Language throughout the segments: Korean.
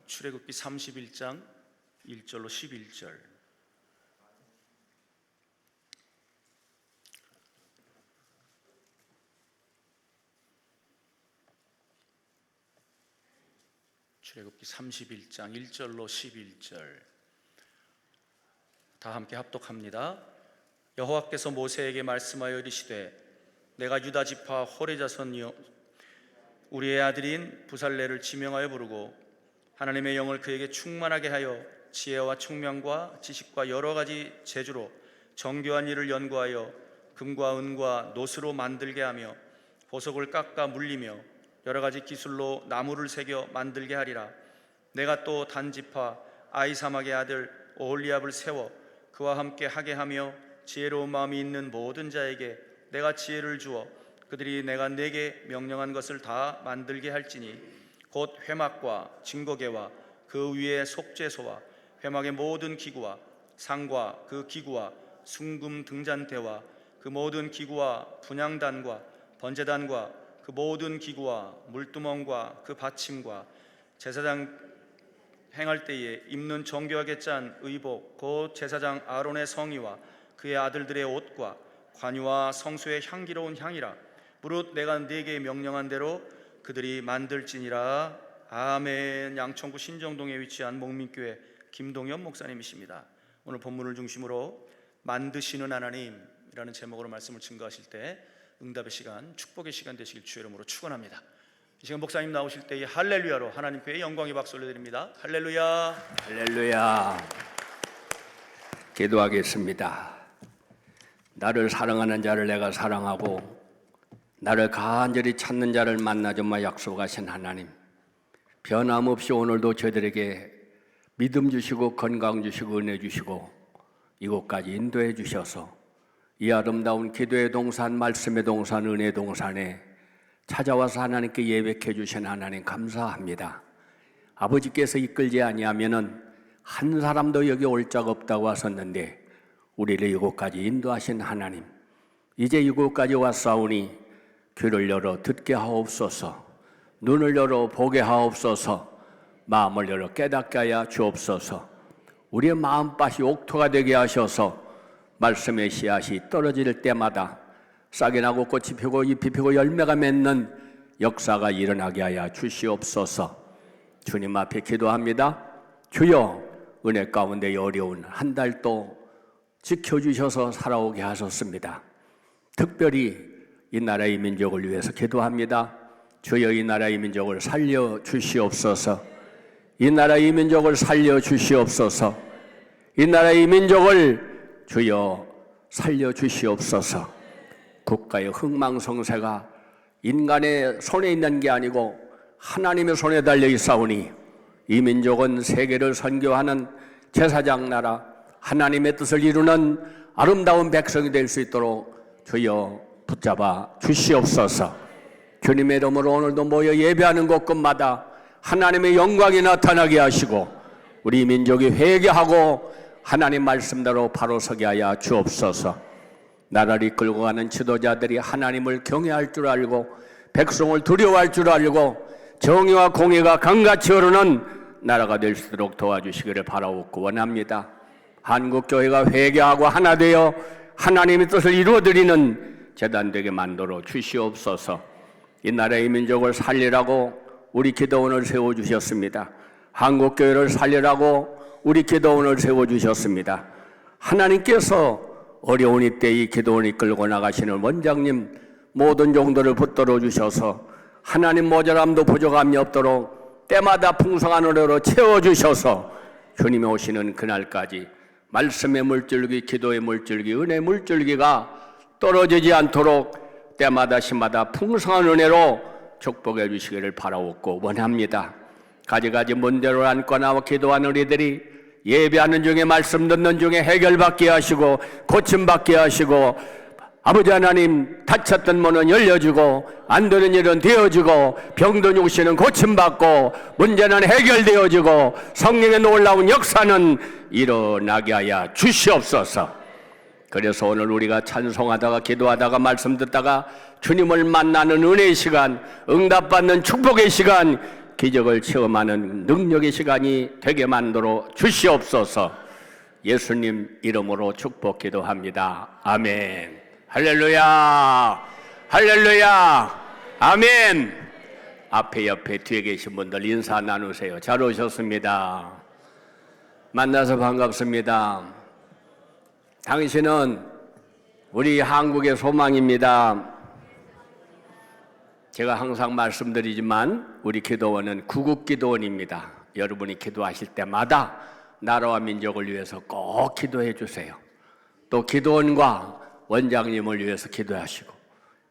출애굽기 31장 1절로 11절. 출애굽기 31장 1절로 11절. 다 함께 합독합니다. 여호와께서 모세에게 말씀하여 이르시되 내가 유다 지파 홀의 자손 우리의 아들인 부살레를 지명하여 부르고 하나님의 영을 그에게 충만하게 하여 지혜와 총명과 지식과 여러 가지 재주로 정교한 일을 연구하여 금과 은과 노스로 만들게 하며 보석을 깎아 물리며 여러 가지 기술로 나무를 새겨 만들게 하리라. 내가 또 단 지파 아히사막의 아들 오홀리압을 세워 그와 함께 하게 하며 지혜로운 마음이 있는 모든 자에게 내가 지혜를 주어 그들이 내가 내게 명령한 것을 다 만들게 할지니 곧 회막과 증거계와 그 위에 속죄소와 회막의 모든 기구와 상과 그 기구와 순금 등잔대와 그 모든 기구와 분향단과 번제단과 그 모든 기구와 물두멍과 그 받침과 제사장 행할 때에 입는 정교하게 짠 의복 곧 제사장 아론의 성의와 그의 아들들의 옷과 관유와 성소의 향기로운 향이라. 무릇 내가 네게 명령한 대로 그들이 만들지니라. 아멘. 양천구 신정동에 위치한 목민교회 김동현 목사님이십니다. 오늘 본문을 중심으로 만드시는 하나님이라는 제목으로 말씀을 증거하실 때 응답의 시간, 축복의 시간 되시길 주의 이름으로 축원합니다. 이 시간 목사님 나오실 때 이 할렐루야로 하나님께 영광의 박수 올려드립니다. 할렐루야. 할렐루야. 기도하겠습니다. 나를 사랑하는 자를 내가 사랑하고 나를 간절히 찾는 자를 만나주마 약속하신 하나님, 변함없이 오늘도 저희들에게 믿음 주시고 건강 주시고 은혜 주시고 이곳까지 인도해 주셔서 이 아름다운 기도의 동산, 말씀의 동산, 은혜의 동산에 찾아와서 하나님께 예배해 주신 하나님 감사합니다. 아버지께서 이끌지 아니하면은 한 사람도 여기 올 자가 없다고 하셨는데 우리를 이곳까지 인도하신 하나님, 이제 이곳까지 왔사오니 귀를 열어 듣게 하옵소서, 눈을 열어 보게 하옵소서, 마음을 열어 깨닫게 하여 주옵소서. 우리의 마음밭이 옥토가 되게 하셔서 말씀의 씨앗이 떨어질 때마다 싹이 나고 꽃이 피고 잎이 피고 열매가 맺는 역사가 일어나게 하여 주시옵소서. 주님 앞에 기도합니다. 주여, 은혜 가운데 어려운 한 달도 지켜주셔서 살아오게 하셨습니다. 특별히 이 나라의 민족을 위해서 기도합니다. 주여, 이 나라의 민족을 살려주시옵소서. 이 나라의 민족을 살려주시옵소서. 이 나라의 민족을 주여 살려주시옵소서. 국가의 흥망성쇠가 인간의 손에 있는 게 아니고 하나님의 손에 달려 있사오니 이 민족은 세계를 선교하는 제사장 나라, 하나님의 뜻을 이루는 아름다운 백성이 될 수 있도록 주여 붙잡아 주시옵소서. 주님의 이름으로 오늘도 모여 예배하는 곳곳마다 하나님의 영광이 나타나게 하시고 우리 민족이 회개하고 하나님 말씀대로 바로 서게 하여 주옵소서. 나라를 이끌고 가는 지도자들이 하나님을 경외할 줄 알고 백성을 두려워할 줄 알고 정의와 공의가 강같이 흐르는 나라가 될 수 있도록 도와주시기를 바라옵고 원합니다. 한국교회가 회개하고 하나 되어 하나님의 뜻을 이루어드리는 재단 되게 만들어 주시옵소서. 이 나라의 민족을 살리라고 우리 기도원을 세워주셨습니다. 한국교회를 살리라고 우리 기도원을 세워주셨습니다. 하나님께서 어려운 이때 이 기도원을 이끌고 나가시는 원장님 모든 종들을 붙들어 주셔서 하나님 모자람도 부족함이 없도록 때마다 풍성한 은혜로 채워주셔서 주님이 오시는 그날까지 말씀의 물줄기, 기도의 물줄기, 은혜의 물줄기가 떨어지지 않도록 때마다 시마다 풍성한 은혜로 축복해 주시기를 바라옵고 원합니다. 가지가지 문제로 안고 나와 기도하는 우리들이 예배하는 중에 말씀 듣는 중에 해결받게 하시고 고침받게 하시고 아버지 하나님 닫혔던 문은 열려주고 안 되는 일은 되어지고 병든 육신은 고침받고 문제는 해결되어지고 성령의 놀라운 역사는 일어나게 하여 주시옵소서. 그래서 오늘 우리가 찬송하다가 기도하다가 말씀 듣다가 주님을 만나는 은혜의 시간, 응답받는 축복의 시간 기적을 체험하는 능력의 시간이 되게 만들어 주시옵소서. 예수님 이름으로 축복 기도합니다. 아멘. 할렐루야, 할렐루야, 아멘. 앞에 옆에 뒤에 계신 분들 인사 나누세요. 잘 오셨습니다. 만나서 반갑습니다. 당신은 우리 한국의 소망입니다. 제가 항상 말씀드리지만 우리 기도원은 구국기도원입니다. 여러분이 기도하실 때마다 나라와 민족을 위해서 꼭 기도해 주세요. 또 기도원과 원장님을 위해서 기도하시고,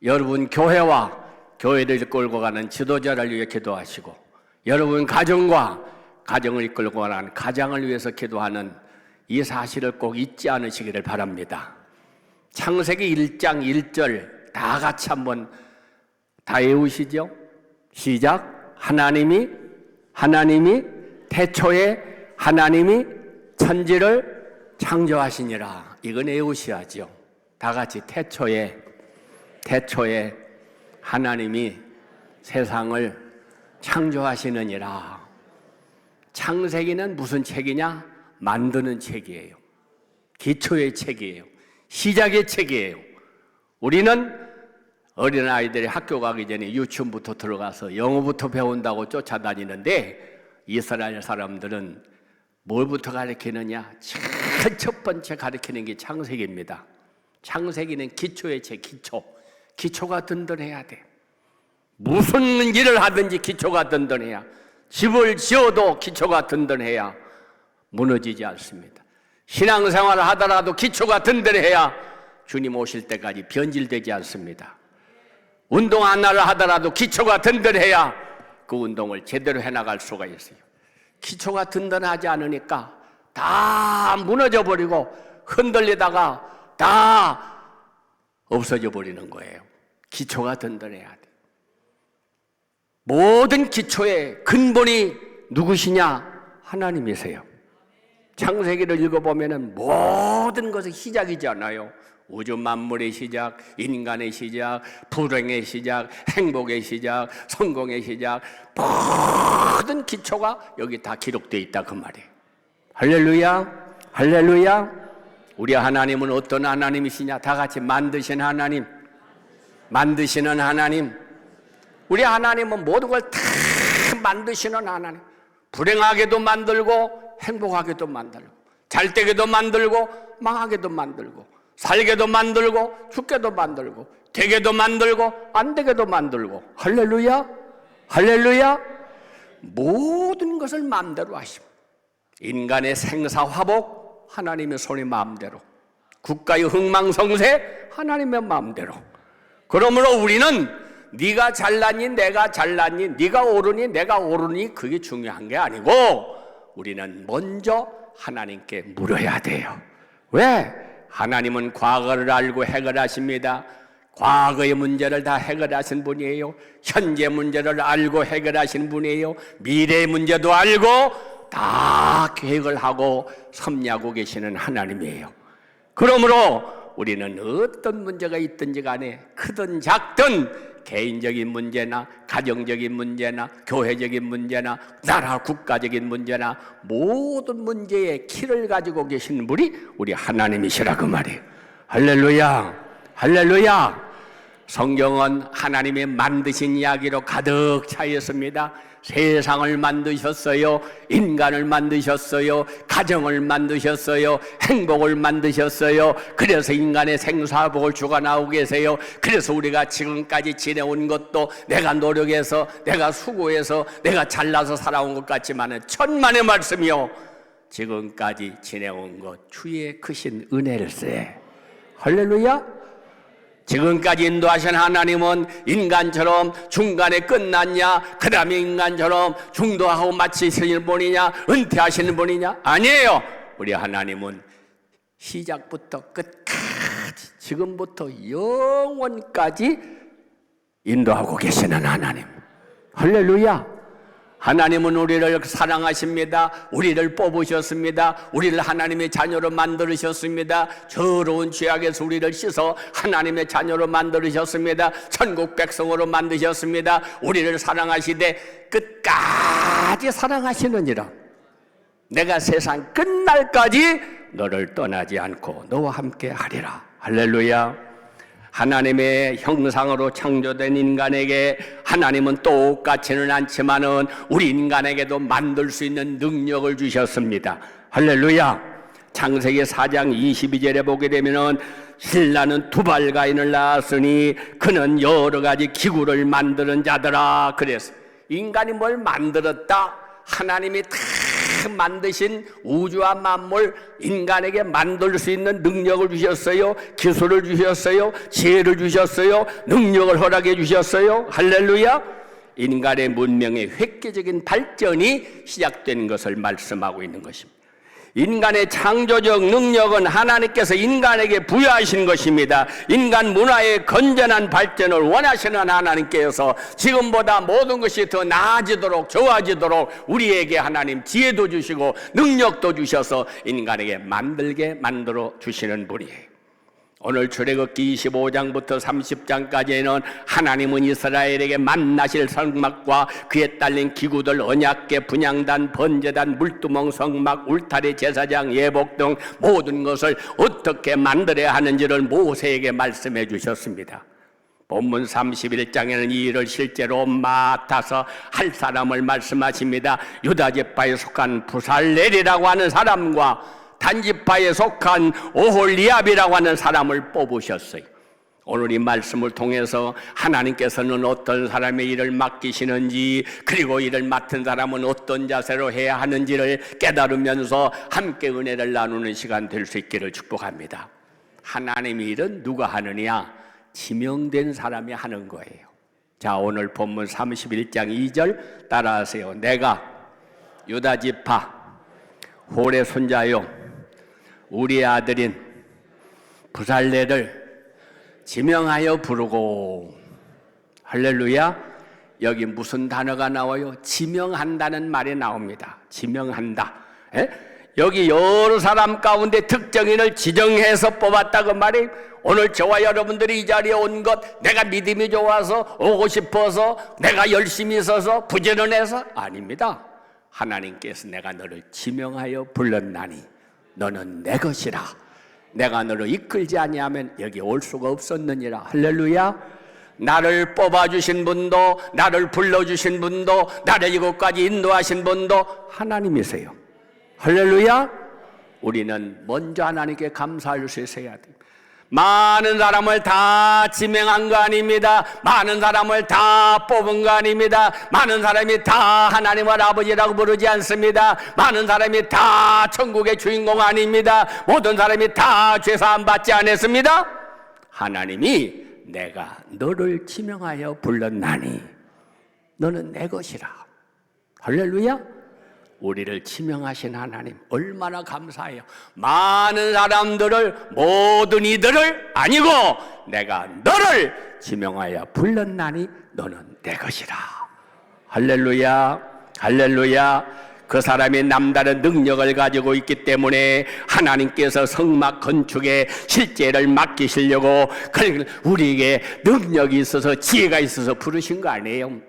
여러분 교회와 교회를 이끌고 가는 지도자를 위해 기도하시고, 여러분 가정과 가정을 이끌고 가는 가장을 위해서 기도하는 이 사실을 꼭 잊지 않으시기를 바랍니다. 창세기 1장 1절 다 같이 한번 다 외우시죠? 시작. 하나님이 태초에 하나님이 천지를 창조하시니라. 이건 외우셔야죠. 다 같이 태초에 하나님이 세상을 창조하시느니라. 창세기는 무슨 책이냐? 만드는 책이에요. 기초의 책이에요. 시작의 책이에요. 우리는 어린아이들이 학교 가기 전에 유치원부터 들어가서 영어부터 배운다고 쫓아다니는데, 이스라엘 사람들은 뭘부터 가르치느냐? 첫 번째 가르치는 게 창세기입니다. 창세기는 기초의 책, 기초가 든든해야 돼. 무슨 일을 하든지 기초가 든든해야, 집을 지어도 기초가 든든해야 무너지지 않습니다. 신앙생활을 하더라도 기초가 든든해야 주님 오실 때까지 변질되지 않습니다. 운동 하나를 하더라도 기초가 든든해야 그 운동을 제대로 해나갈 수가 있어요. 기초가 든든하지 않으니까 다 무너져 버리고 흔들리다가 다 없어져 버리는 거예요. 기초가 든든해야 돼. 모든 기초의 근본이 누구시냐? 하나님이세요. 창세기를 읽어보면 모든 것의 시작이잖아요. 우주 만물의 시작, 인간의 시작, 불행의 시작, 행복의 시작, 성공의 시작, 모든 기초가 여기 다 기록되어 있다 그 말이에요. 할렐루야, 할렐루야. 우리 하나님은 어떤 하나님이시냐? 다 같이 만드신 하나님, 만드시는 하나님. 우리 하나님은 모든 걸 다 만드시는 하나님. 불행하게도 만들고 행복하게도 만들고, 잘 되게도 만들고 망하게도 만들고, 살게도 만들고 죽게도 만들고, 되게도 만들고 안 되게도 만들고. 할렐루야, 할렐루야. 모든 것을 마음대로 하십니다. 인간의 생사화복 하나님의 손의 마음대로, 국가의 흥망성쇠 하나님의 마음대로. 그러므로 우리는 네가 잘났니 내가 잘났니, 네가 옳으니 내가 옳으니 그게 중요한 게 아니고, 우리는 먼저 하나님께 물어야 돼요. 왜? 하나님은 과거를 알고 해결하십니다. 과거의 문제를 다 해결하신 분이에요. 현재 문제를 알고 해결하신 분이에요. 미래의 문제도 알고 다 계획을 하고 섭리하고 계시는 하나님이에요. 그러므로 우리는 어떤 문제가 있든지 간에 크든 작든 개인적인 문제나 가정적인 문제나 교회적인 문제나 나라 국가적인 문제나 모든 문제의 키를 가지고 계신 분이 우리 하나님이시라 그 말이에요. 할렐루야, 할렐루야. 성경은 하나님의 만드신 이야기로 가득 차 있습니다. 세상을 만드셨어요. 인간을 만드셨어요. 가정을 만드셨어요. 행복을 만드셨어요. 그래서 인간의 생사복을 주관하고 계세요. 그래서 우리가 지금까지 지내온 것도 내가 노력해서, 내가 수고해서, 내가 잘나서 살아온 것 같지만 천만의 말씀이요, 지금까지 지내온 것 주의 크신 은혜일세. 할렐루야. 지금까지 인도하신 하나님은 인간처럼 중간에 끝났냐, 그 다음에 인간처럼 중도하고 마치시는 분이냐, 은퇴하시는 분이냐? 아니에요. 우리 하나님은 시작부터 끝까지, 지금부터 영원까지 인도하고 계시는 하나님. 할렐루야, 하나님은 우리를 사랑하십니다. 우리를 뽑으셨습니다. 우리를 하나님의 자녀로 만들으셨습니다. 더러운 죄악에서 우리를 씻어 하나님의 자녀로 만들으셨습니다. 천국 백성으로 만드셨습니다. 우리를 사랑하시되 끝까지 사랑하시느니라. 내가 세상 끝날까지 너를 떠나지 않고 너와 함께 하리라. 할렐루야. 하나님의 형상으로 창조된 인간에게 하나님은 똑같지는 않지만은 우리 인간에게도 만들 수 있는 능력을 주셨습니다. 할렐루야. 창세기 4장 22절에 보게 되면은 신라는 두발가인을 낳았으니 그는 여러 가지 기구를 만드는 자더라. 그래서 인간이 뭘 만들었다? 하나님이 다 만드신 우주와 만물, 인간에게 만들 수 있는 능력을 주셨어요. 기술을 주셨어요. 지혜를 주셨어요. 능력을 허락해 주셨어요. 할렐루야. 인간의 문명의 획기적인 발전이 시작된 것을 말씀하고 있는 것입니다. 인간의 창조적 능력은 하나님께서 인간에게 부여하신 것입니다. 인간 문화의 건전한 발전을 원하시는 하나님께서 지금보다 모든 것이 더 나아지도록 좋아지도록 우리에게 하나님 지혜도 주시고 능력도 주셔서 인간에게 만들게 만들어 주시는 분이에요. 오늘 출애굽기 25장부터 30장까지는 하나님은 이스라엘에게 만나실 성막과 그에 딸린 기구들, 언약궤, 분향단, 번제단, 물두멍, 성막, 울타리, 제사장, 예복 등 모든 것을 어떻게 만들어야 하는지를 모세에게 말씀해 주셨습니다. 본문 31장에는 이 일을 실제로 맡아서 할 사람을 말씀하십니다. 유다지파에 속한 부살렐이라고 하는 사람과 단지파에 속한 오홀리압이라고 하는 사람을 뽑으셨어요. 오늘 이 말씀을 통해서 하나님께서는 어떤 사람의 일을 맡기시는지, 그리고 일을 맡은 사람은 어떤 자세로 해야 하는지를 깨달으면서 함께 은혜를 나누는 시간 될 수 있기를 축복합니다. 하나님의 일은 누가 하느냐? 지명된 사람이 하는 거예요. 자, 오늘 본문 31장 2절 따라하세요. 내가 유다지파 홀의 손자요 우리의 아들인 부살렐을 지명하여 부르고. 할렐루야. 여기 무슨 단어가 나와요? 지명한다는 말이 나옵니다. 지명한다. 여기 여러 사람 가운데 특정인을 지정해서 뽑았다 그 말이. 오늘 저와 여러분들이 이 자리에 온 것, 내가 믿음이 좋아서 오고 싶어서, 내가 열심히 있어서 부지런해서 아닙니다. 하나님께서 내가 너를 지명하여 불렀나니 너는 내 것이라. 내가 너를 이끌지 아니하면 여기 올 수가 없었느니라. 할렐루야. 나를 뽑아주신 분도, 나를 불러주신 분도, 나를 이곳까지 인도하신 분도 하나님이세요. 할렐루야. 우리는 먼저 하나님께 감사할 수 있어야 돼요. 많은 사람을 다 지명한 거 아닙니다. 많은 사람을 다 뽑은 거 아닙니다. 많은 사람이 다 하나님을 아버지라고 부르지 않습니다. 많은 사람이 다 천국의 주인공 아닙니다. 모든 사람이 다 죄사함 받지 않았습니다. 하나님이 내가 너를 지명하여 불렀나니 너는 내 것이라. 할렐루야. 우리를 지명하신 하나님 얼마나 감사해요. 많은 사람들을, 모든 이들을 아니고 내가 너를 지명하여 불렀나니 너는 내 것이라. 할렐루야. 할렐루야. 그 사람이 남다른 능력을 가지고 있기 때문에 하나님께서 성막 건축에 실제를 맡기시려고 우리에게 능력이 있어서 지혜가 있어서 부르신 거 아니에요.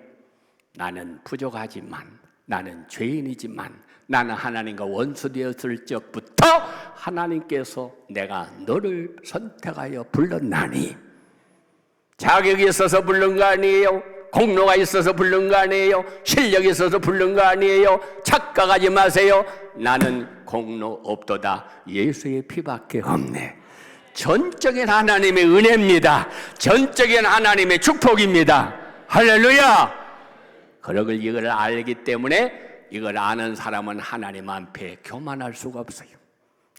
나는 부족하지만, 나는 죄인이지만, 나는 하나님과 원수되었을 적부터 하나님께서 내가 너를 선택하여 불렀나니. 자격이 있어서 부른 거 아니에요. 공로가 있어서 부른 거 아니에요. 실력이 있어서 부른 거 아니에요. 착각하지 마세요. 나는 공로 없도다. 예수의 피밖에 없네. 전적인 하나님의 은혜입니다. 전적인 하나님의 축복입니다. 할렐루야. 그러걸 이걸 알기 때문에 이걸 아는 사람은 하나님 앞에 교만할 수가 없어요.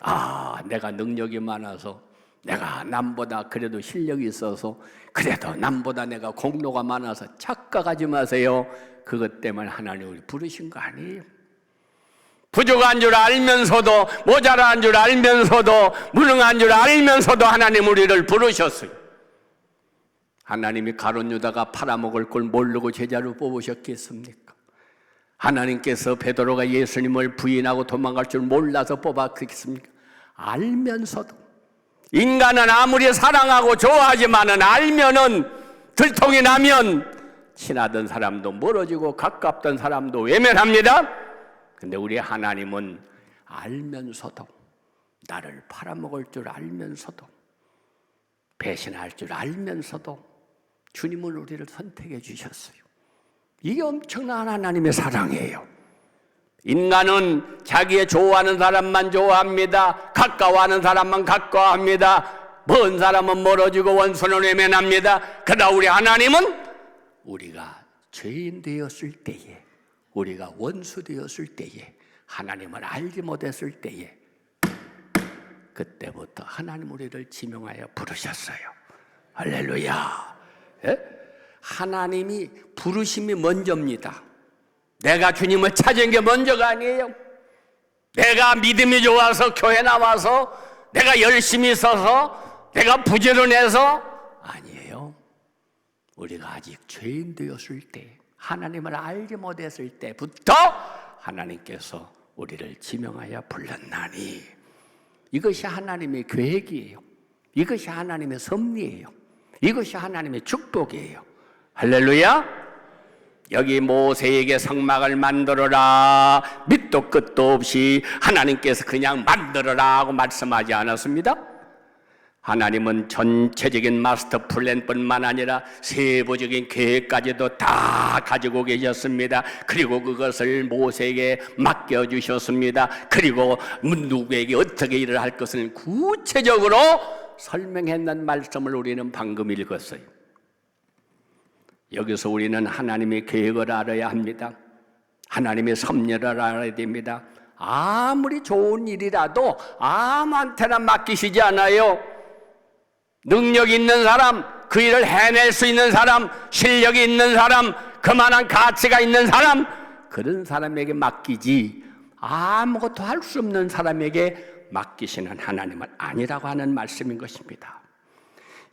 아, 내가 능력이 많아서, 내가 남보다 그래도 실력이 있어서, 그래도 남보다 내가 공로가 많아서 착각하지 마세요. 그것 때문에 하나님을 부르신 거 아니에요. 부족한 줄 알면서도, 모자란 줄 알면서도, 무능한 줄 알면서도 하나님 우리를 부르셨어요. 하나님이 가룟 유다가 팔아먹을 걸 모르고 제자로 뽑으셨겠습니까? 하나님께서 베드로가 예수님을 부인하고 도망갈 줄 몰라서 뽑았겠습니까? 알면서도. 인간은 아무리 사랑하고 좋아하지만은 알면은 들통이 나면 친하던 사람도 멀어지고 가깝던 사람도 외면합니다. 근데 우리 하나님은 알면서도, 나를 팔아먹을 줄 알면서도, 배신할 줄 알면서도 주님은 우리를 선택해 주셨어요. 이게 엄청난 하나님의 사랑이에요. 인간은 자기의 좋아하는 사람만 좋아합니다. 가까워하는 사람만 가까워합니다. 먼 사람은 멀어지고 원수는 외면합니다. 그러나 우리 하나님은 우리가 죄인 되었을 때에, 우리가 원수 되었을 때에, 하나님을 알지 못했을 때에, 그때부터 하나님 우리를 지명하여 부르셨어요. 할렐루야. 예? 하나님이 부르심이 먼저입니다. 내가 주님을 찾은 게 먼저가 아니에요. 내가 믿음이 좋아서 교회 나와서, 내가 열심히 써서, 내가 부지런해서 아니에요. 우리가 아직 죄인 되었을 때, 하나님을 알지 못했을 때부터 하나님께서 우리를 지명하여 불렀나니, 이것이 하나님의 계획이에요. 이것이 하나님의 섭리예요. 이것이 하나님의 축복이에요. 할렐루야. 여기 모세에게 성막을 만들어라, 밑도 끝도 없이 하나님께서 그냥 만들어라 하고 말씀하지 않았습니다. 하나님은 전체적인 마스터 플랜뿐만 아니라 세부적인 계획까지도 다 가지고 계셨습니다. 그리고 그것을 모세에게 맡겨주셨습니다. 그리고 누구에게 어떻게 일을 할 것을 구체적으로 설명했는 말씀을 우리는 방금 읽었어요. 여기서 우리는 하나님의 계획을 알아야 합니다. 하나님의 섭리를 알아야 됩니다. 아무리 좋은 일이라도 아무한테나 맡기시지 않아요. 능력 있는 사람, 그 일을 해낼 수 있는 사람, 실력이 있는 사람, 그만한 가치가 있는 사람, 그런 사람에게 맡기지 아무것도 할 수 없는 사람에게 맡기시는 하나님은 아니라고 하는 말씀인 것입니다.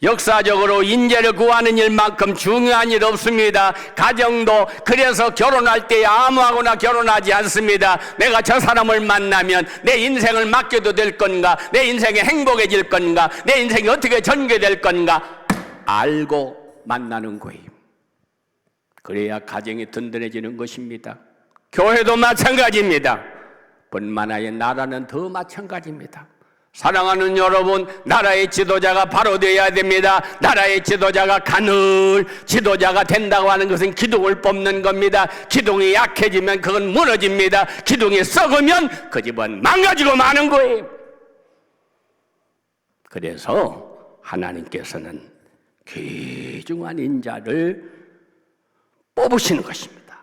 역사적으로 인재를 구하는 일만큼 중요한 일 없습니다. 가정도 그래서 결혼할 때 아무하고나 결혼하지 않습니다. 내가 저 사람을 만나면 내 인생을 맡겨도 될 건가, 내 인생이 행복해질 건가, 내 인생이 어떻게 전개될 건가 알고 만나는 거예요. 그래야 가정이 든든해지는 것입니다. 교회도 마찬가지입니다. 뿐만 아니라 나라는 더 마찬가지입니다. 사랑하는 여러분, 나라의 지도자가 바로 되어야 됩니다. 나라의 지도자가 가늘 지도자가 된다고 하는 것은 기둥을 뽑는 겁니다. 기둥이 약해지면 그건 무너집니다. 기둥이 썩으면 그 집은 망가지고 마는 거예요. 그래서 하나님께서는 귀중한 인자를 뽑으시는 것입니다.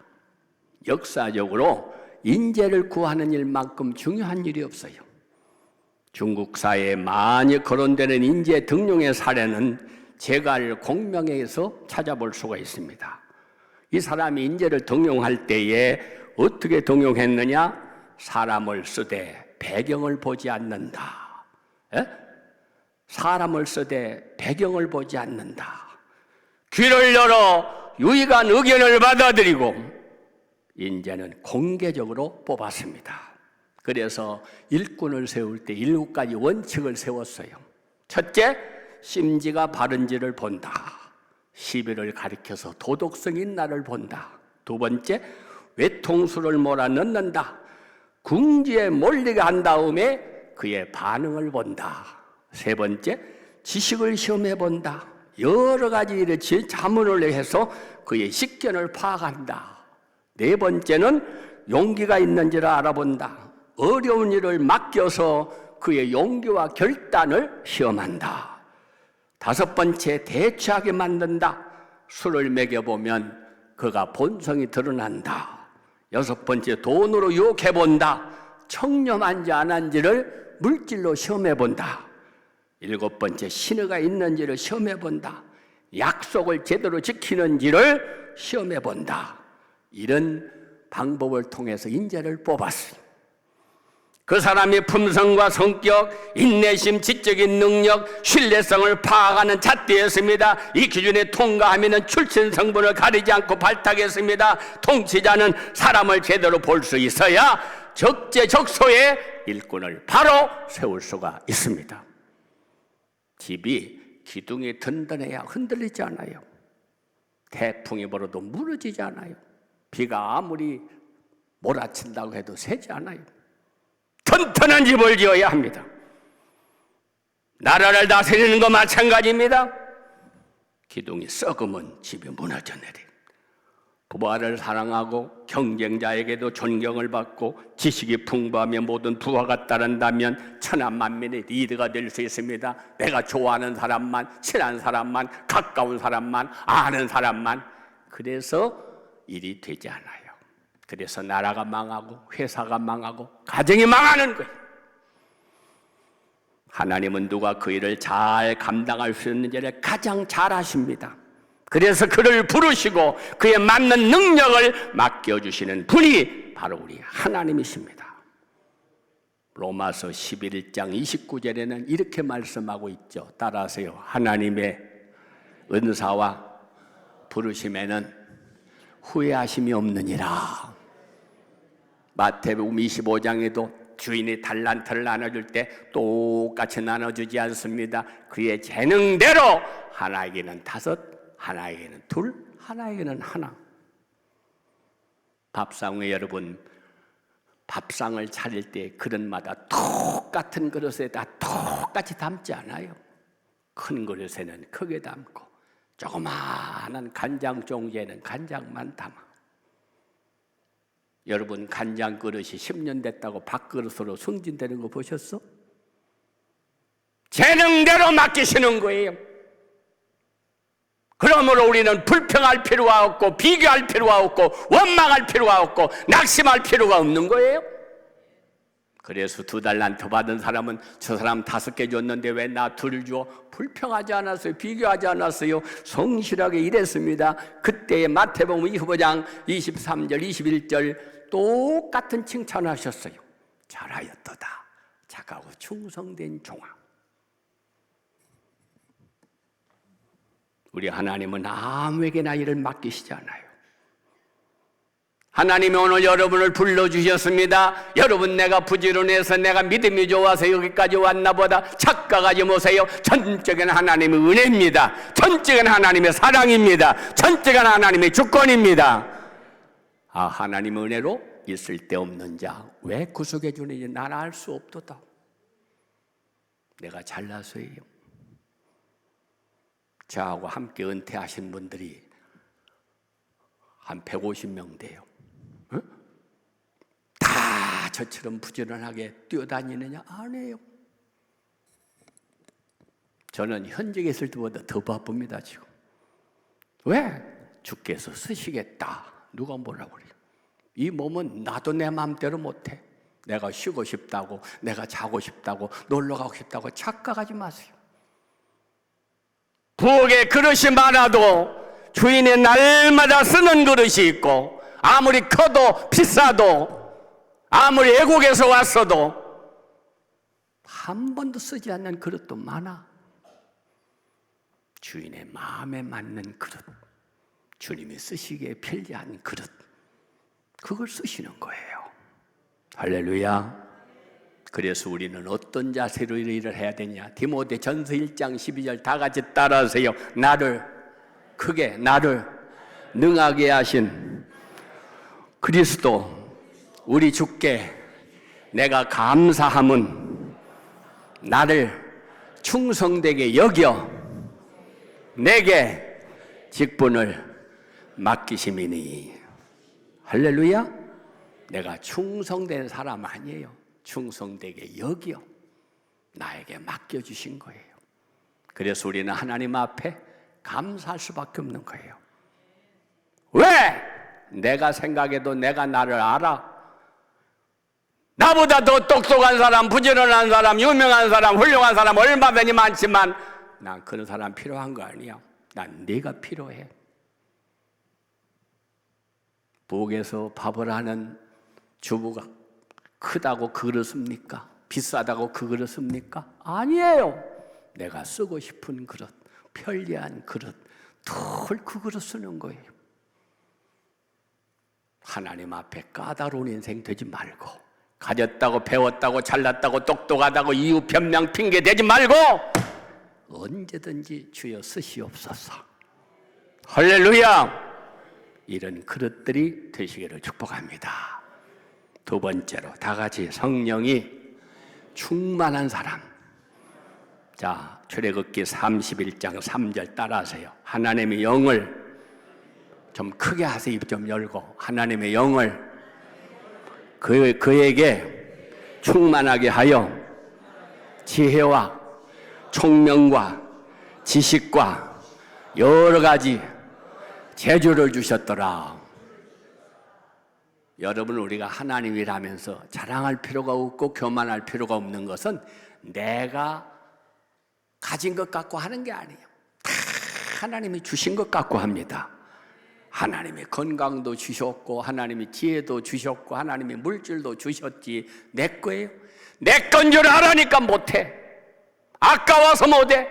역사적으로 인재를 구하는 일만큼 중요한 일이 없어요. 중국 사회에 많이 거론되는 인재 등용의 사례는 제가 알 공명에서 찾아볼 수가 있습니다. 이 사람이 인재를 등용할 때에 어떻게 등용했느냐? 사람을 쓰되 배경을 보지 않는다. 에? 사람을 쓰되 배경을 보지 않는다. 귀를 열어 유익한 의견을 받아들이고 인재는 공개적으로 뽑았습니다. 그래서 일꾼을 세울 때 7가지 원칙을 세웠어요. 첫째, 심지가 바른지를 본다. 시비를 가리켜서 도덕성 있나를 본다. 두 번째, 외통수를 몰아넣는다. 궁지에 몰리게 한 다음에 그의 반응을 본다. 세 번째, 지식을 시험해 본다. 여러 가지 일에 자문을 해서 그의 식견을 파악한다. 네 번째는 용기가 있는지를 알아본다. 어려운 일을 맡겨서 그의 용기와 결단을 시험한다. 다섯 번째, 대처하게 만든다. 술을 먹여보면 그가 본성이 드러난다. 여섯 번째, 돈으로 유혹해본다. 청렴한지 안 한지를 물질로 시험해본다. 일곱 번째, 신의가 있는지를 시험해본다. 약속을 제대로 지키는지를 시험해본다. 이런 방법을 통해서 인재를 뽑았어요. 그 사람의 품성과 성격, 인내심, 지적인 능력, 신뢰성을 파악하는 잣대였습니다. 이 기준에 통과하면 출신 성분을 가리지 않고 발탁했습니다. 통치자는 사람을 제대로 볼 수 있어야 적재적소에 일꾼을 바로 세울 수가 있습니다. 집이 기둥이 든든해야 흔들리지 않아요. 태풍이 불어도 무너지지 않아요. 비가 아무리 몰아친다고 해도 새지 않아요. 튼튼한 집을 지어야 합니다. 나라를 다스리는 거 마찬가지입니다. 기둥이 썩으면 집이 무너져 내려요. 부하를 사랑하고 경쟁자에게도 존경을 받고 지식이 풍부하며 모든 부하가 따른다면 천하만민의 리더가 될 수 있습니다. 내가 좋아하는 사람만, 친한 사람만, 가까운 사람만, 아는 사람만. 그래서 일이 되지 않아요. 그래서 나라가 망하고 회사가 망하고 가정이 망하는 거예요. 하나님은 누가 그 일을 잘 감당할 수 있는지를 가장 잘 아십니다. 그래서 그를 부르시고 그에 맞는 능력을 맡겨주시는 분이 바로 우리 하나님이십니다. 로마서 11장 29절에는 이렇게 말씀하고 있죠. 따라하세요. 하나님의 은사와 부르심에는 후회하심이 없느니라. 마태복음 25장에도 주인이 달란트를 나눠줄 때 똑같이 나눠주지 않습니다. 그의 재능대로 하나에게는 5, 하나에게는 2, 하나에게는 1. 밥상에 여러분 밥상을 차릴 때 그릇마다 똑같은 그릇에다 똑같이 담지 않아요. 큰 그릇에는 크게 담고 조그마한 간장 종지에는 간장만 담아. 여러분 간장 그릇이 10년 됐다고 밥그릇으로 승진되는 거 보셨어? 재능대로 맡기시는 거예요. 그러므로 우리는 불평할 필요가 없고 비교할 필요가 없고 원망할 필요가 없고 낙심할 필요가 없는 거예요. 그래서 2달란트 받은 사람은 저 사람 5개 줬는데 왜 나 2 줘? 불평하지 않았어요. 비교하지 않았어요. 성실하게 일했습니다. 그때의 마태복음 25장 23절 21절 똑같은 칭찬하셨어요. 잘하였도다. 착하고 충성된 종아. 우리 하나님은 아무에게나 일을 맡기시지 않아요. 하나님이 오늘 여러분을 불러주셨습니다. 여러분 내가 부지런해서 내가 믿음이 좋아서 여기까지 왔나 보다 착각하지 마세요. 전적인 하나님의 은혜입니다. 전적인 하나님의 사랑입니다. 전적인 하나님의 주권입니다. 아, 하나님의 은혜로 있을 데 없는 자 왜 구속해 주는지 나는 알 수 없도다. 내가 잘나서예요. 저하고 함께 은퇴하신 분들이 한 150명 돼요. 어? 다 저처럼 부지런하게 뛰어다니느냐? 아니에요. 저는 현직에 있을 때보다 더 바쁩니다 지금. 왜? 주께서 쓰시겠다. 누가 뭐라고 그래요? 이 몸은 나도 내 마음대로 못해. 내가 쉬고 싶다고, 내가 자고 싶다고, 놀러 가고 싶다고 착각하지 마세요. 부엌에 그릇이 많아도 주인이 날마다 쓰는 그릇이 있고 아무리 커도 비싸도 아무리 외국에서 왔어도 한 번도 쓰지 않는 그릇도 많아. 주인의 마음에 맞는 그릇, 주님이 쓰시기에 편리한 그릇, 그걸 쓰시는 거예요. 할렐루야. 그래서 우리는 어떤 자세로 일을 해야 되냐? 디모데 전서 1장 12절 다 같이 따라하세요. 나를 크게 나를 능하게 하신 그리스도 우리 주께 내가 감사함은 나를 충성되게 여겨 내게 직분을 맡기심이니. 할렐루야. 내가 충성된 사람 아니에요. 충성되게 여겨 나에게 맡겨주신 거예요. 그래서 우리는 하나님 앞에 감사할 수밖에 없는 거예요. 왜? 내가 생각해도 내가 나를 알아. 나보다 더 똑똑한 사람, 부지런한 사람, 유명한 사람, 훌륭한 사람 얼마든지 많지만 난 그런 사람 필요한 거 아니야. 난 네가 필요해. 부엌에서 밥을 하는 주부가 크다고 그 그릇입니까? 비싸다고 그 그릇입니까? 아니에요. 내가 쓰고 싶은 그릇, 편리한 그릇, 덜 그 그릇 쓰는 거예요. 하나님 앞에 까다로운 인생 되지 말고, 가졌다고 배웠다고 잘났다고 똑똑하다고 이유 변명 핑계 대지 말고 언제든지 주여 쓰시옵소서. 할렐루야. 이런 그릇들이 되시기를 축복합니다. 두 번째로 다 같이 성령이 충만한 사람. 자, 출애굽기 31장 3절 따라하세요. 하나님의 영을 좀 크게 하세요. 입 좀 열고. 하나님의 영을 그에게 충만하게 하여 지혜와 총명과 지식과 여러 가지 재주를 주셨더라. 여러분, 우리가 하나님이라면서 자랑할 필요가 없고 교만할 필요가 없는 것은 내가 가진 것 갖고 하는 게 아니에요. 다 하나님이 주신 것 갖고 합니다. 하나님이 건강도 주셨고 하나님이 지혜도 주셨고 하나님이 물질도 주셨지 내 거예요? 내 건 줄 알아니까 못해. 아까워서 못해.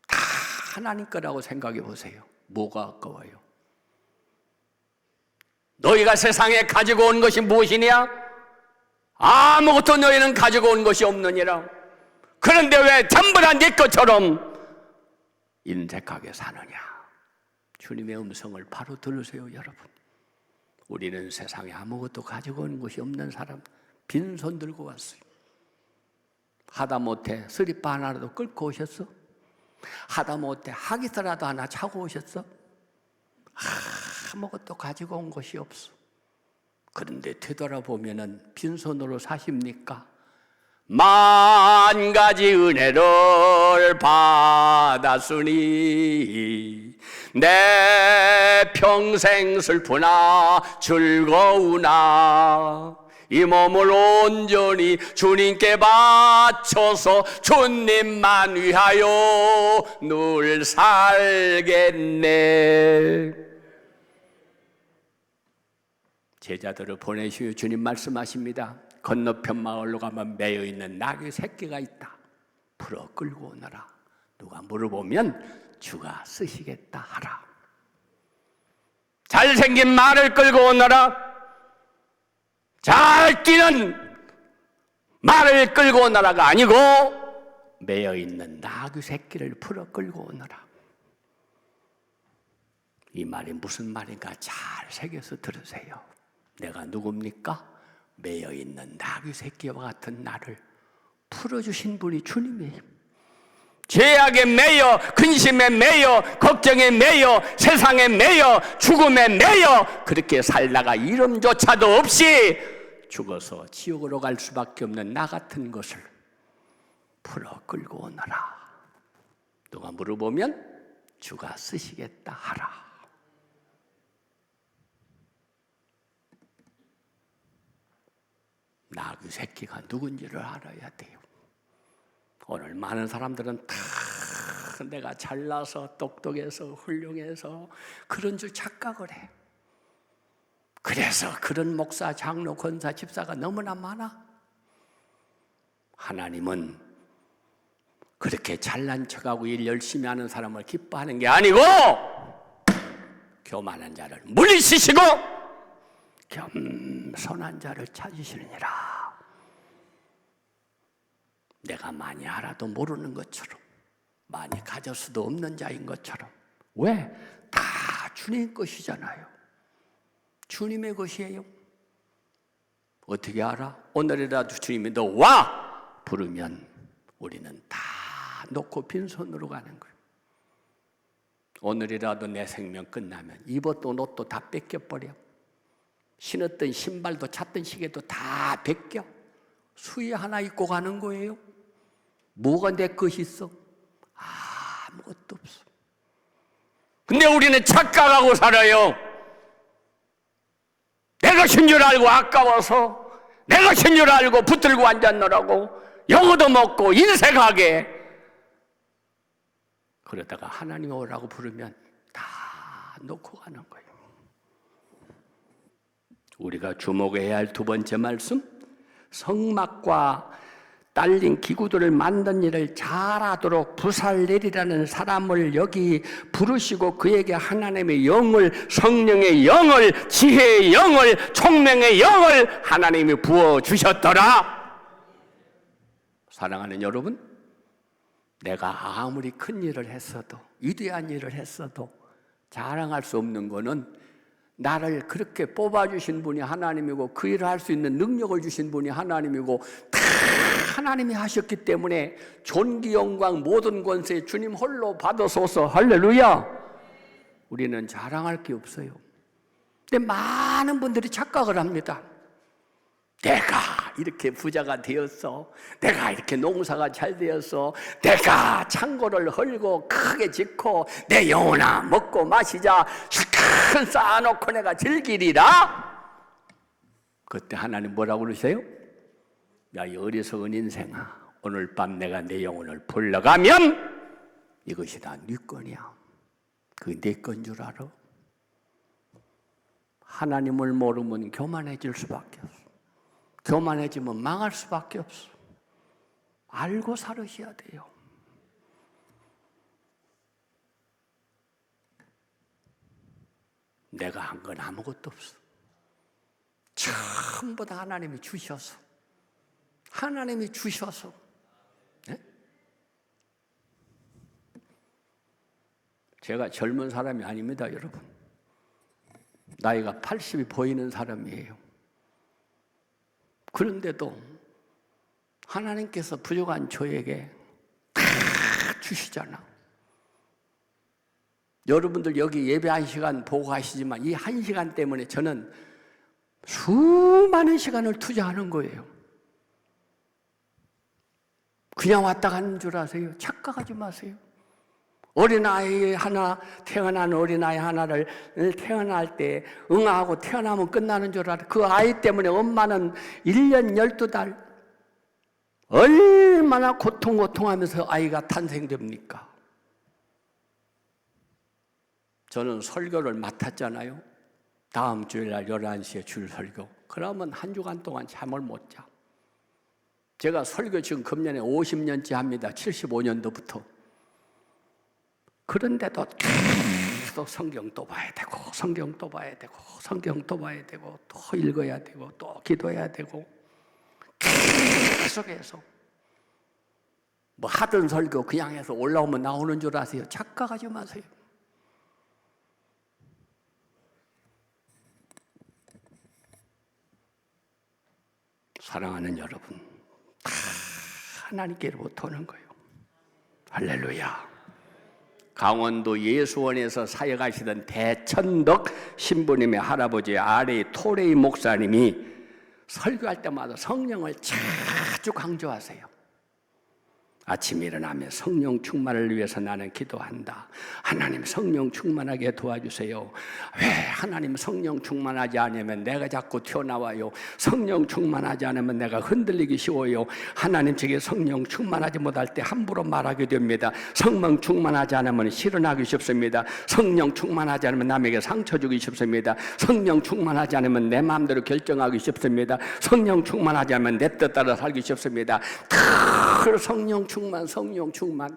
다 하나님 거라고 생각해 보세요. 뭐가 아까워요? 너희가 세상에 가지고 온 것이 무엇이냐? 아무것도 너희는 가지고 온 것이 없느니라. 그런데 왜 전부 다 네 것처럼 인색하게 사느냐? 주님의 음성을 바로 들으세요, 여러분. 우리는 세상에 아무것도 가지고 온 것이 없는 사람, 빈손 들고 왔어요. 하다못해 스리퍼 하나라도 끌고 오셨어? 하다못해 하기스라도 하나 차고 오셨어? 아무것도 가지고 온 것이 없어. 그런데 되돌아보면은 빈손으로 사십니까? 만 가지 은혜를 받았으니 내 평생 슬프나 즐거우나 이 몸을 온전히 주님께 바쳐서 주님만 위하여 늘 살겠네. 제자들을 보내시오. 주님 말씀하십니다. 건너편 마을로 가면 매여있는 나귀 새끼가 있다. 풀어 끌고 오너라. 누가 물어보면 주가 쓰시겠다 하라. 잘생긴 말을 끌고 오너라. 잘 뛰는 말을 끌고 오너라가 아니고 매여있는 나귀 새끼를 풀어 끌고 오너라. 이 말이 무슨 말인가 잘 새겨서 들으세요. 내가 누굽니까? 매여있는 나귀 새끼와 같은 나를 풀어주신 분이 주님이에요. 죄악에 매여, 근심에 매여, 걱정에 매여, 세상에 매여, 죽음에 매여 그렇게 살다가 이름조차도 없이 죽어서 지옥으로 갈 수밖에 없는 나 같은 것을 풀어 끌고 오너라. 누가 물어보면 주가 쓰시겠다 하라. 나귀 새끼가 누군지를 알아야 돼요. 오늘 많은 사람들은 다 내가 잘나서 똑똑해서 훌륭해서 그런 줄 착각을 해. 그래서 그런 목사, 장로, 권사, 집사가 너무나 많아. 하나님은 그렇게 잘난 척하고 일 열심히 하는 사람을 기뻐하는 게 아니고 교만한 자를 물리치시고 겸손한 자를 찾으시느니라. 내가 많이 알아도 모르는 것처럼 많이 가질 수도 없는 자인 것처럼. 왜? 다 주님 것이잖아요. 주님의 것이에요. 어떻게 알아? 오늘이라도 주님이 너 와! 부르면 우리는 다 놓고 빈손으로 가는 거예요. 오늘이라도 내 생명 끝나면 입었던 옷도 다 뺏겨버려. 신었던 신발도 찾던 시계도 다 벗겨. 수의 하나 입고 가는 거예요. 뭐가 내 것이 있어? 아무것도 없어. 근데 우리는 착각하고 살아요. 내 것인 줄 알고 아까워서, 내 것인 줄 알고 붙들고 앉았노라고 영어도 먹고 인색하게. 그러다가 하나님 오라고 부르면 다 놓고 가는 거예요. 우리가 주목해야 할 두 번째 말씀, 성막과 딸린 기구들을 만든 일을 잘하도록 부살렐이라는 사람을 여기 부르시고 그에게 하나님의 영을, 성령의 영을, 지혜의 영을, 총명의 영을 하나님이 부어주셨더라. 사랑하는 여러분, 내가 아무리 큰 일을 했어도, 위대한 일을 했어도 자랑할 수 없는 거는 나를 그렇게 뽑아주신 분이 하나님이고 그 일을 할 수 있는 능력을 주신 분이 하나님이고 다 하나님이 하셨기 때문에 존귀 영광 모든 권세 주님 홀로 받으소서. 할렐루야. 우리는 자랑할 게 없어요. 근데 많은 분들이 착각을 합니다. 내가 이렇게 부자가 되었어, 내가 이렇게 농사가 잘 되었어, 내가 창고를 헐고 크게 짓고 내 영혼아 먹고 마시자 실컷 쌓아놓고 내가 즐기리라. 그때 하나님 뭐라고 그러세요? 야, 이 어리석은 인생아, 오늘 밤 내가 내 영혼을 불러가면 이것이 다 네 건이야. 그게 내 건 줄 알아? 하나님을 모르면 교만해질 수밖에 없어. 교만해지면 망할 수밖에 없어. 알고 살으셔야 돼요. 내가 한 건 아무것도 없어. 전부 다 하나님이 주셔서, 하나님이 주셔서. 네? 제가 젊은 사람이 아닙니다, 여러분. 나이가 80이 보이는 사람이에요. 그런데도 하나님께서 부족한 저에게 다 주시잖아. 여러분들 여기 예배 1시간 보고 가시지만 이 1시간 때문에 저는 수많은 시간을 투자하는 거예요. 그냥 왔다 가는 줄 아세요? 착각하지 마세요. 어린아이 하나, 태어난 어린아이 하나를 태어날 때 응아하고 태어나면 끝나는 줄 알아. 그 아이 때문에 엄마는 1년 12달 얼마나 고통하면서 아이가 탄생됩니까? 저는 설교를 맡았잖아요. 다음 주일날 11시에 줄 설교. 그러면 한 주간 동안 잠을 못 자. 제가 설교 지금 금년에 50년째 합니다. 75년도부터. 그런데도 계속 성경 또 봐야 되고, 성경 또 봐야 되고, 성경 또 봐야 되고, 또 읽어야 되고, 또 기도해야 되고, 계속해서 뭐 하던 설교 그냥 해서 올라오면 나오는 줄 아세요? 착각하지 마세요. 사랑하는 여러분, 다 하나님께로부터 오는 거예요. 할렐루야. 강원도 예수원에서 사역하시던 대천덕 신부님의 할아버지 아레이 토레이 목사님이 설교할 때마다 성령을 자주 강조하세요. 아침에 일어나며 성령 충만을 위해서 나는 기도한다. 하나님 성령 충만하게 도와주세요. 왜 하나님 성령 충만하지 않으면 내가 자꾸 튀어나와요. 성령 충만하지 않으면 내가 흔들리기 쉬워요. 하나님 제게 성령 충만하지 못할 때 함부로 말하게 됩니다. 성령 충만하지 않으면 실현하기 쉽습니다. 성령 충만하지 않으면 남에게 상처 주기 쉽습니다. 성령 충만하지 않으면 내 마음대로 결정하기 쉽습니다. 성령 충만하지 않으면 내 뜻 따라 살기 쉽습니다. 성령 충만.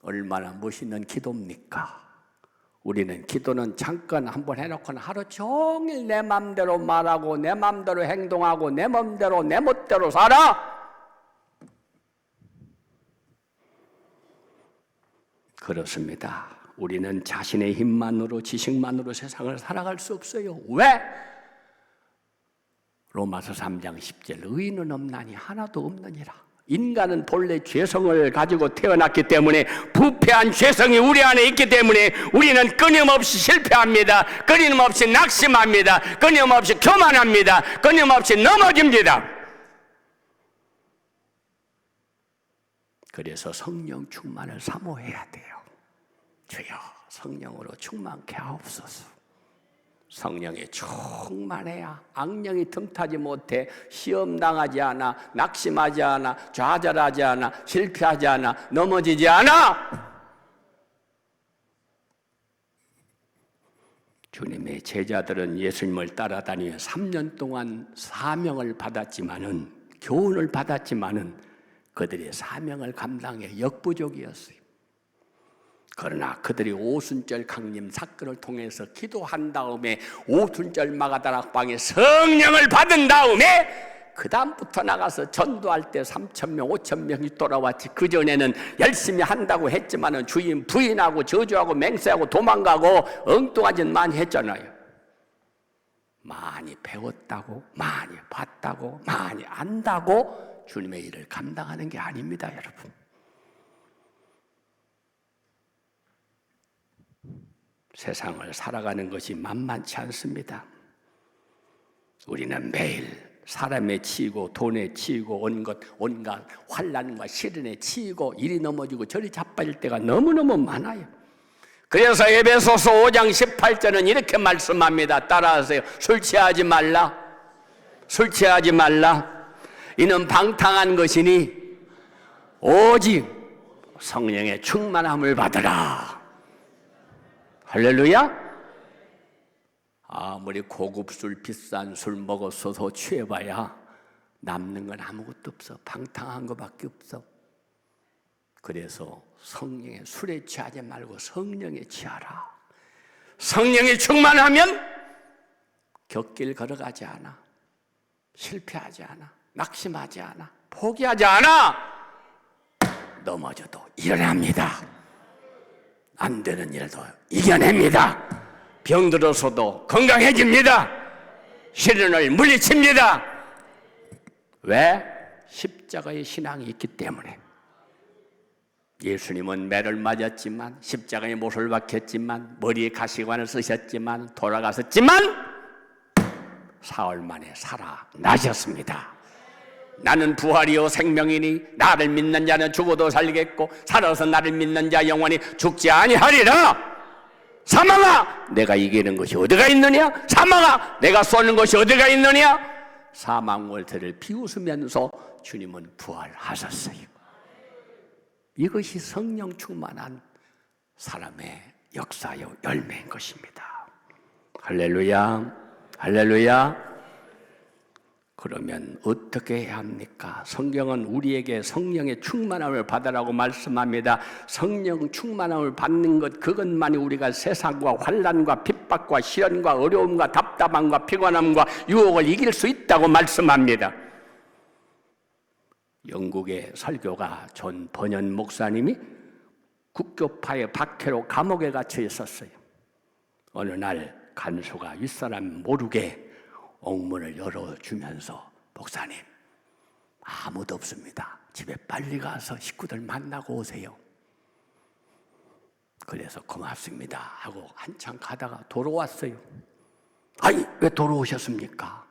얼마나 멋있는 기도입니까? 우리는 기도는 잠깐 한번 해놓고는 하루 종일 내 맘대로 말하고 내 맘대로 행동하고 내 맘대로 내 멋대로 살아. 그렇습니다. 우리는 자신의 힘만으로 지식만으로 세상을 살아갈 수 없어요. 왜? 로마서 3장 10절 의인은 없나니 하나도 없느니라. 인간은 본래 죄성을 가지고 태어났기 때문에 부패한 죄성이 우리 안에 있기 때문에 우리는 끊임없이 실패합니다. 끊임없이 낙심합니다. 끊임없이 교만합니다. 끊임없이 넘어집니다. 그래서 성령 충만을 사모해야 돼요. 주여 성령으로 충만케 하옵소서. 성령에 충만해야 악령이 틈타지 못해 시험당하지 않아, 낙심하지 않아, 좌절하지 않아, 실패하지 않아, 넘어지지 않아. 주님의 제자들은 예수님을 따라다니며 3년 동안 사명을 받았지만은, 교훈을 받았지만은 그들의 사명을 감당해 역부족이었어요. 그러나 그들이 오순절 강림 사건을 통해서 기도한 다음에 오순절 마가다락방에 성령을 받은 다음에 그 다음부터 나가서 전도할 때 3,000명, 5,000명이 돌아왔지. 그전에는 열심히 한다고 했지만은 주인 부인하고 저주하고 맹세하고 도망가고 엉뚱한 짓 많이 했잖아요. 많이 배웠다고, 많이 봤다고, 많이 안다고 주님의 일을 감당하는 게 아닙니다, 여러분. 세상을 살아가는 것이 만만치 않습니다. 우리는 매일 사람에 치이고 돈에 치이고 온갖 환난과 시련에 치이고 이리 넘어지고 저리 자빠질 때가 너무너무 많아요. 그래서 에베소서 5장 18절은 이렇게 말씀합니다. 따라하세요. 술 취하지 말라. 술 취하지 말라. 이는 방탕한 것이니 오직 성령의 충만함을 받으라. 할렐루야. 아무리 고급 술, 비싼 술 먹었어도 취해봐야 남는 건 아무것도 없어. 방탕한 것밖에 없어. 그래서 성령의 술에 취하지 말고 성령에 취하라. 성령이 충만하면 곁길 걸어가지 않아. 실패하지 않아. 낙심하지 않아. 포기하지 않아. 넘어져도 일어납니다. 안 되는 일도 이겨냅니다. 병들어서도 건강해집니다. 시련을 물리칩니다. 왜? 십자가의 신앙이 있기 때문에. 예수님은 매를 맞았지만, 십자가에 못을 박혔지만, 머리에 가시관을 쓰셨지만, 돌아가셨지만 사흘 만에 살아나셨습니다. 나는 부활이요 생명이니 나를 믿는 자는 죽어도 살겠고 살아서 나를 믿는 자 영원히 죽지 아니하리라. 사망아, 내가 이기는 것이 어디가 있느냐? 사망아, 내가 쏘는 것이 어디가 있느냐? 사망 월태를 비웃으면서 주님은 부활하셨어요. 이것이 성령 충만한 사람의 역사요 열매인 것입니다. 할렐루야, 할렐루야. 그러면 어떻게 해야 합니까? 성경은 우리에게 성령의 충만함을 받으라고 말씀합니다. 성령 충만함을 받는 것, 그것만이 우리가 세상과 환난과 핍박과 시련과 어려움과 답답함과 피곤함과 유혹을 이길 수 있다고 말씀합니다. 영국의 설교가 존 버년 목사님이 국교파의 박해로 감옥에 갇혀 있었어요. 어느 날 간수가 윗사람 모르게 옥문을 열어주면서 목사님, 아무도 없습니다. 집에 빨리 가서 식구들 만나고 오세요. 그래서 고맙습니다 하고 한참 가다가 돌아왔어요. 아니, 왜 돌아오셨습니까?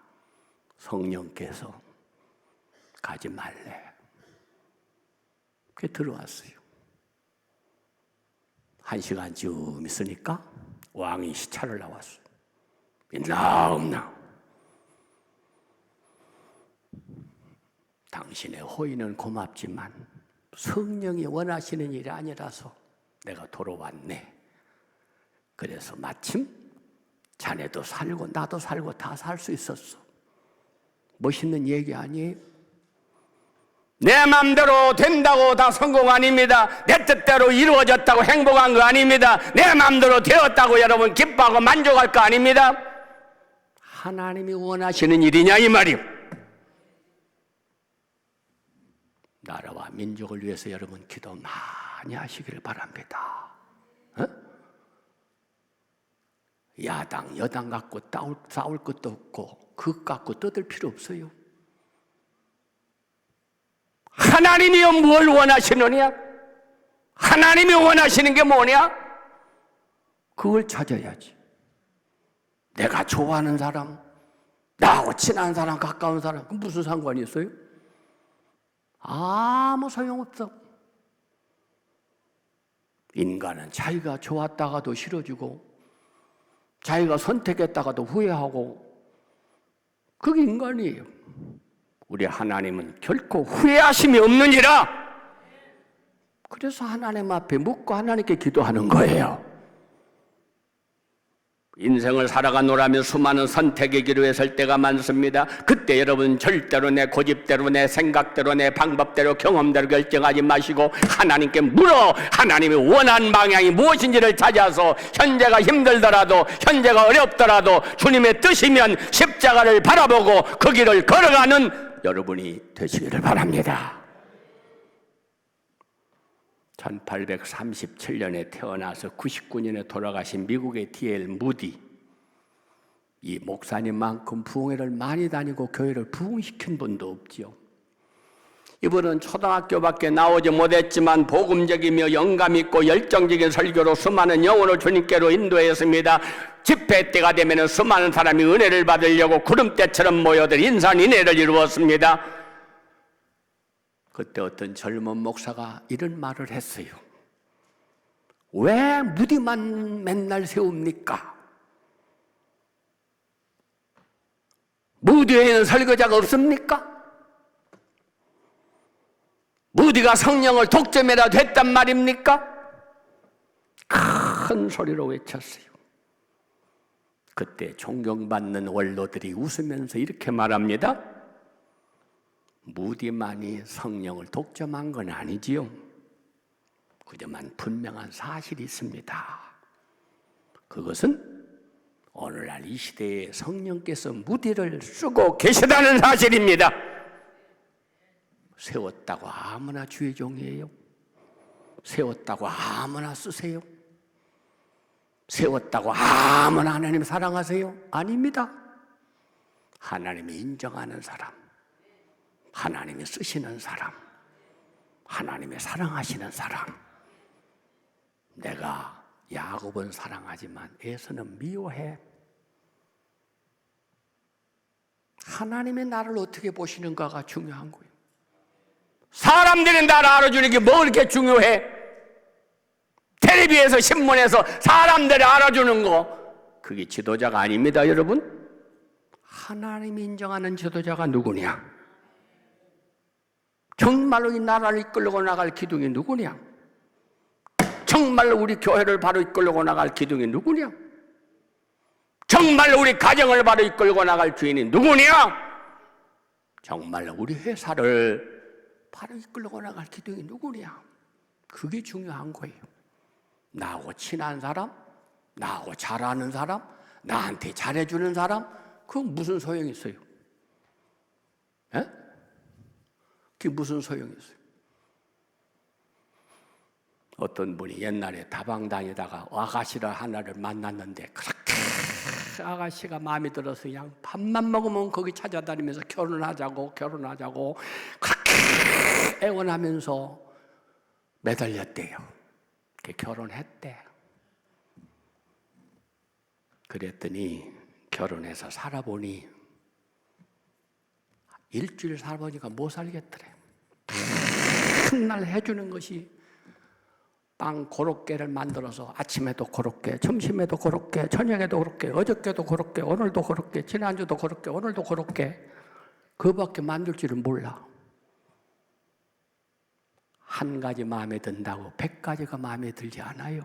성령께서 가지 말래. 그게 들어왔어요. 1시간쯤 있으니까 왕이 시차를 나왔어요. 있나 없나? 당신의 호의는 고맙지만 성령이 원하시는 일이 아니라서 내가 돌아왔네. 그래서 마침 자네도 살고 나도 살고 다 살 수 있었어. 멋있는 얘기 아니에요? 내 맘대로 된다고 다 성공 아닙니다. 내 뜻대로 이루어졌다고 행복한 거 아닙니다. 내 맘대로 되었다고 여러분 기뻐하고 만족할 거 아닙니다. 하나님이 원하시는 일이냐 이 말이요. 나라와 민족을 위해서 여러분 기도 많이 하시기를 바랍니다. 야당, 여당 갖고 싸울 것도 없고 그것 갖고 떠들 필요 없어요. 하나님이여 뭘 원하시느냐? 하나님이 원하시는 게 뭐냐? 그걸 찾아야지. 내가 좋아하는 사람, 나하고 친한 사람, 가까운 사람, 그건 무슨 상관이 있어요? 아무 소용없어. 인간은 자기가 좋았다가도 싫어지고 자기가 선택했다가도 후회하고 그게 인간이에요. 우리 하나님은 결코 후회하심이 없느니라. 그래서 하나님 앞에 묻고 하나님께 기도하는 거예요. 인생을 살아가노라면 수많은 선택의 기로에 설 때가 많습니다. 그때 여러분 절대로 내 고집대로, 내 생각대로, 내 방법대로, 경험대로 결정하지 마시고 하나님께 물어 하나님이 원하는 방향이 무엇인지를 찾아서 현재가 힘들더라도, 현재가 어렵더라도 주님의 뜻이면 십자가를 바라보고 그 길을 걸어가는 여러분이 되시기를 바랍니다. 1837년에 태어나서 99년에 돌아가신 미국의 D.L. 무디, 이 목사님만큼 부흥회를 많이 다니고 교회를 부흥시킨 분도 없지요. 이분은 초등학교밖에 나오지 못했지만 복음적이며 영감있고 열정적인 설교로 수많은 영혼을 주님께로 인도했습니다. 집회 때가 되면 수많은 사람이 은혜를 받으려고 구름대처럼 모여들 인산인해를 이루었습니다. 그때 어떤 젊은 목사가 이런 말을 했어요. 왜 무디만 맨날 세웁니까? 무디에는 설교자가 없습니까? 무디가 성령을 독점해라도 했단 말입니까? 큰 소리로 외쳤어요. 그때 존경받는 원로들이 웃으면서 이렇게 말합니다. 무디만이 성령을 독점한 건 아니지요. 그저만 분명한 사실이 있습니다. 그것은 오늘날 이 시대에 성령께서 무디를 쓰고 계시다는 사실입니다. 세웠다고 아무나 주의 종이에요? 세웠다고 아무나 쓰세요? 세웠다고 아무나 하나님 사랑하세요? 아닙니다. 하나님이 인정하는 사람, 하나님이 쓰시는 사람, 하나님이 사랑하시는 사람. 내가 야곱은 사랑하지만 에서는 미워해. 하나님이 나를 어떻게 보시는가가 중요한 거예요. 사람들이 나를 알아주는 게 뭐 그렇게 중요해? 텔레비에서 신문에서 사람들이 알아주는 거, 그게 지도자가 아닙니다. 여러분, 하나님이 인정하는 지도자가 누구냐? 정말로 이 나라를 이끌고 나갈 기둥이 누구냐? 정말로 우리 교회를 바로 이끌고 나갈 기둥이 누구냐? 정말로 우리 가정을 바로 이끌고 나갈 주인이 누구냐? 정말로 우리 회사를 바로 이끌고 나갈 기둥이 누구냐? 그게 중요한 거예요. 나하고 친한 사람, 나하고 잘 아는 사람, 나한테 잘해주는 사람, 그건 무슨 소용이 있어요? 에? 그게 무슨 소용이 있어요? 어떤 분이 옛날에 다방 다니다가 아가씨를 하나를 만났는데 그렇게 아가씨가 마음에 들어서 그냥 밥만 먹으면 거기 찾아다니면서 결혼하자고 그렇게 애원하면서 매달렸대요. 결혼했대. 그랬더니 결혼해서 살아보니 일주일 살아보니까 못 살겠더래. 맨날 해주는 것이 빵 고로케를 만들어서 아침에도 고로케, 점심에도 고로케, 저녁에도 고로케, 어저께도 고로케, 오늘도 고로케, 지난주도 고로케, 오늘도 고로케. 그거밖에 만들 줄은 몰라. 한 가지 마음에 든다고 100가지가 마음에 들지 않아요.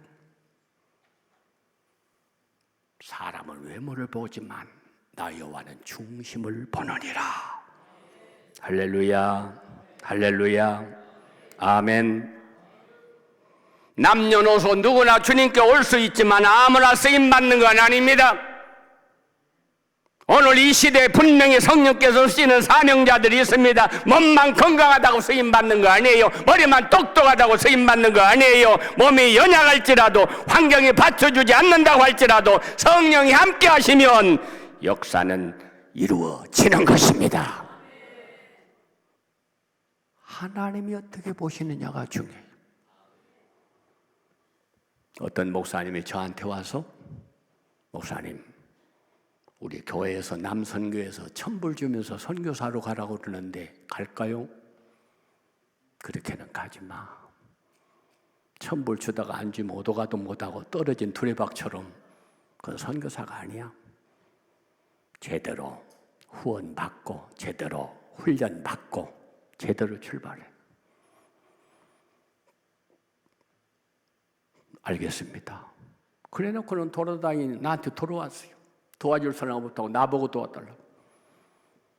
사람은 외모를 보지만 나 여호와는 중심을 보느니라. 할렐루야, 할렐루야, 아멘. 남녀노소 누구나 주님께 올 수 있지만 아무나 쓰임받는 건 아닙니다. 오늘 이 시대에 분명히 성령께서 쓰시는 사명자들이 있습니다. 몸만 건강하다고 쓰임받는 거 아니에요. 머리만 똑똑하다고 쓰임받는 거 아니에요. 몸이 연약할지라도, 환경이 받쳐주지 않는다고 할지라도 성령이 함께 하시면 역사는 이루어지는 것입니다. 하나님이 어떻게 보시느냐가 중요해요. 어떤 목사님이 저한테 와서, 목사님, 우리 교회에서 남선교에서 천불 주면서 선교사로 가라고 그러는데 갈까요? 그렇게는 가지 마. 천불 주다가 안 주면 오도 가도 못하고 떨어진 두레박처럼 그건 선교사가 아니야. 제대로 후원 받고 제대로 훈련 받고 제대로 출발해. 알겠습니다. 그래놓고는 돌아다니니 나한테 돌아왔어요. 도와줄 사람 없다고 나보고 도와달라고.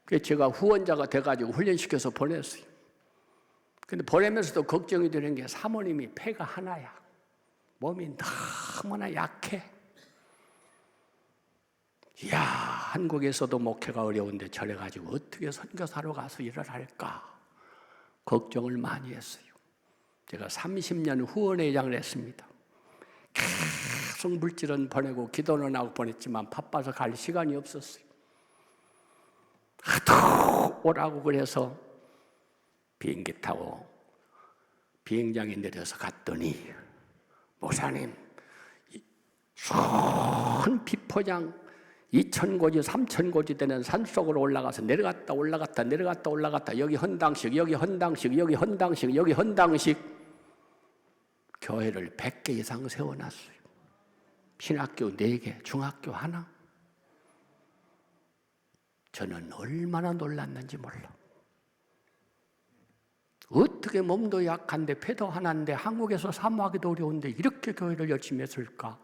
그래서 제가 후원자가 돼가지고 훈련시켜서 보냈어요. 근데 보내면서도 걱정이 되는 게 사모님이 폐가 하나야. 몸이 너무나 약해. 이야, 한국에서도 목회가 어려운데 저래 가지고 어떻게 선교사로 가서 일을 할까 걱정을 많이 했어요. 제가 30년 후원회장을 했습니다. 계속 물질은 보내고 기도는 하고 보냈지만 바빠서 갈 시간이 없었어요. 하도 오라고 그래서 비행기 타고 비행장에 내려서 갔더니 목사님, 큰 비포장 2,000고지, 3,000고지 되는 산속으로 올라가서 내려갔다 여기 헌당식, 여기 헌당식, 여기 헌당식, 여기 헌당식 교회를 100개 이상 세워놨어요. 신학교 4개, 중학교 하나. 저는 얼마나 놀랐는지 몰라. 어떻게 몸도 약한데 폐도 하나인데 한국에서 사모하기도 어려운데 이렇게 교회를 열심히 했을까?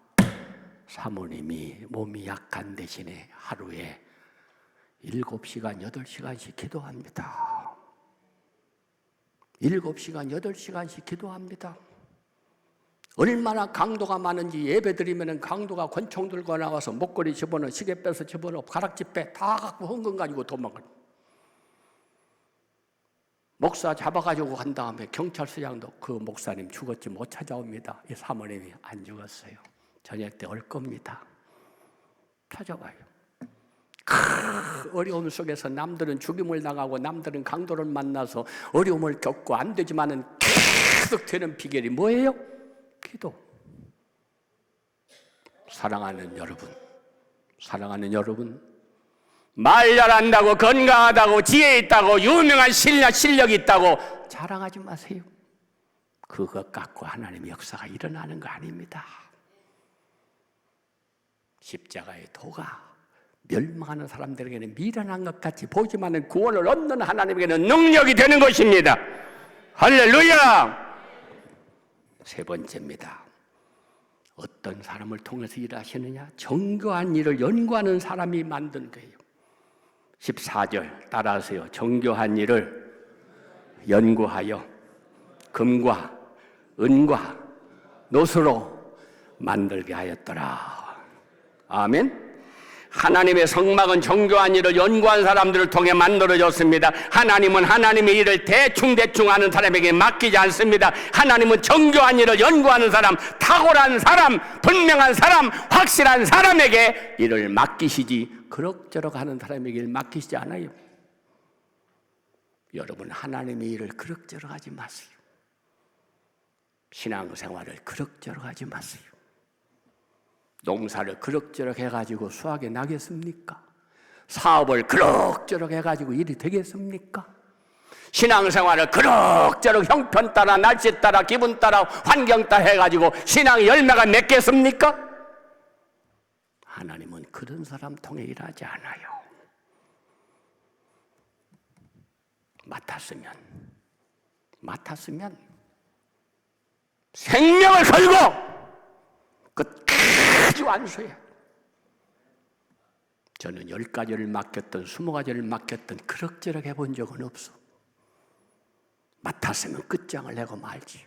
사모님이 몸이 약한 대신에 하루에 7시간, 8시간씩 기도합니다. 7시간, 8시간씩 기도합니다. 얼마나 강도가 많은지 예배 드리면 강도가 권총 들고 나와서 목걸이 집어넣어, 시계 빼서 집어넣어, 가락지 빼 다 갖고 헌금 가지고 도망가요. 목사 잡아가지고 간 다음에 경찰서장도 그 목사님 죽었지 못 찾아옵니다. 이 사모님이 안 죽었어요. 저녁 때 올 겁니다. 찾아와요. 그 어려움 속에서 남들은 죽임을 당하고 남들은 강도를 만나서 어려움을 겪고 안 되지만은 계속 되는 비결이 뭐예요? 기도. 사랑하는 여러분, 말 잘한다고 건강하다고 지혜 있다고 유명한 실력이 있다고 자랑하지 마세요. 그것 갖고 하나님의 역사가 일어나는 거 아닙니다. 십자가의 도가 멸망하는 사람들에게는 미련한 것 같이 보지만은 구원을 얻는 하나님에게는 능력이 되는 것입니다. 할렐루야! 세 번째입니다. 어떤 사람을 통해서 일하시느냐? 정교한 일을 연구하는 사람이 만든 거예요. 14절 따라하세요. 정교한 일을 연구하여 금과 은과 노수로 만들게 하였더라. 아멘. 하나님의 성막은 정교한 일을 연구한 사람들을 통해 만들어졌습니다. 하나님은 하나님의 일을 대충 하는 사람에게 맡기지 않습니다. 하나님은 정교한 일을 연구하는 사람, 탁월한 사람, 분명한 사람, 확실한 사람에게 일을 맡기시지 그럭저럭 하는 사람에게 일 맡기시지 않아요. 여러분, 하나님의 일을 그럭저럭 하지 마세요. 신앙생활을 그럭저럭 하지 마세요. 농사를 그럭저럭 해가지고 수확이 나겠습니까? 사업을 그럭저럭 해가지고 일이 되겠습니까? 신앙생활을 그럭저럭 형편 따라 날씨 따라 기분 따라 환경 따라 해가지고 신앙의 열매가 맺겠습니까? 하나님은 그런 사람 통해 일하지 않아요. 맡았으면 생명을 걸고 끝까지 완수해. 저는 10가지를 맡겼던 20가지를 맡겼던 그럭저럭 해본 적은 없어. 맡았으면 끝장을 내고 말지.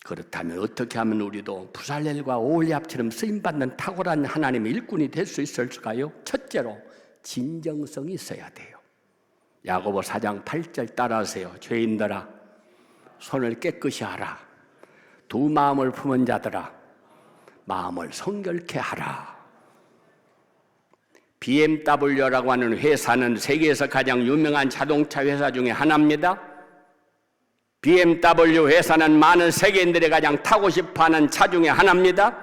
그렇다면 어떻게 하면 우리도 부살렐과 오홀리압처럼 쓰임받는 탁월한 하나님의 일꾼이 될 수 있을까요? 첫째로 진정성이 있어야 돼요. 야고보 4장 8절 따라하세요. 죄인들아 손을 깨끗이 하라. 두 마음을 품은 자들아 마음을 성결케 하라. BMW라고 하는 회사는 세계에서 가장 유명한 자동차 회사 중에 하나입니다. BMW 회사는 많은 세계인들이 가장 타고 싶어하는 차 중에 하나입니다.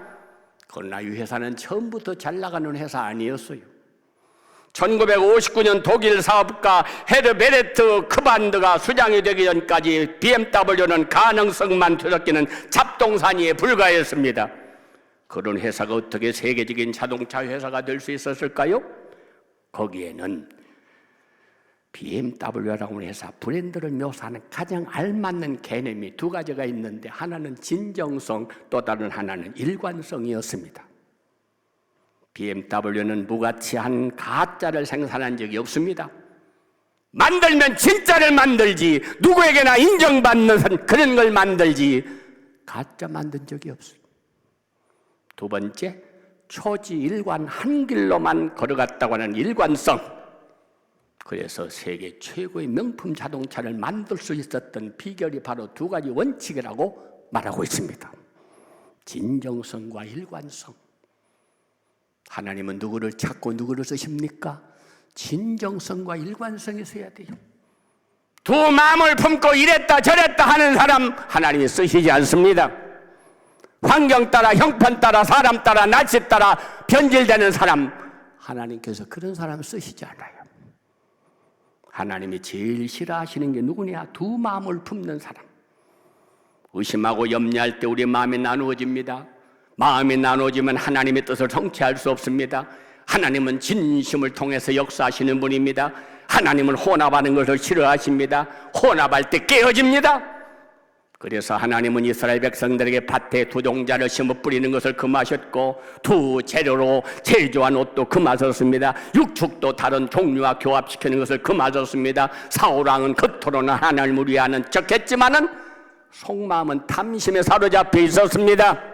그러나 이 회사는 처음부터 잘 나가는 회사 아니었어요. 1959년 독일 사업가 헤르베르트 크반드가 수장이 되기 전까지 BMW는 가능성만 뒤섞이는 잡동사니에 불과했습니다. 그런 회사가 어떻게 세계적인 자동차 회사가 될 수 있었을까요? 거기에는 BMW라고 하는 회사 브랜드를 묘사하는 가장 알맞는 개념이 두 가지가 있는데 하나는 진정성, 또 다른 하나는 일관성이었습니다. BMW는 무가치한 가짜를 생산한 적이 없습니다. 만들면 진짜를 만들지, 누구에게나 인정받는 그런 걸 만들지 가짜 만든 적이 없어요. 두 번째, 초지일관 한 길로만 걸어갔다고 하는 일관성. 그래서 세계 최고의 명품 자동차를 만들 수 있었던 비결이 바로 두 가지 원칙이라고 말하고 있습니다. 진정성과 일관성. 하나님은 누구를 찾고 누구를 쓰십니까? 진정성과 일관성이 있어야 돼요. 두 마음을 품고 이랬다 저랬다 하는 사람 하나님이 쓰시지 않습니다. 환경 따라, 형편 따라, 사람 따라, 낯이 따라 변질되는 사람 하나님께서 그런 사람 쓰시지 않아요. 하나님이 제일 싫어하시는 게 누구냐? 두 마음을 품는 사람. 의심하고 염려할 때 우리 마음이 나누어집니다. 마음이 나누어지면 하나님의 뜻을 성취할 수 없습니다. 하나님은 진심을 통해서 역사하시는 분입니다. 하나님은 혼합하는 것을 싫어하십니다. 혼합할 때 깨어집니다. 그래서 하나님은 이스라엘 백성들에게 밭에 두 동자를 심어 뿌리는 것을 금하셨고 두 재료로 제조한 옷도 금하셨습니다. 육축도 다른 종류와 교합시키는 것을 금하셨습니다. 사울왕은 겉으로는 하나님을 위하는 척했지만은 속마음은 탐심에 사로잡혀 있었습니다.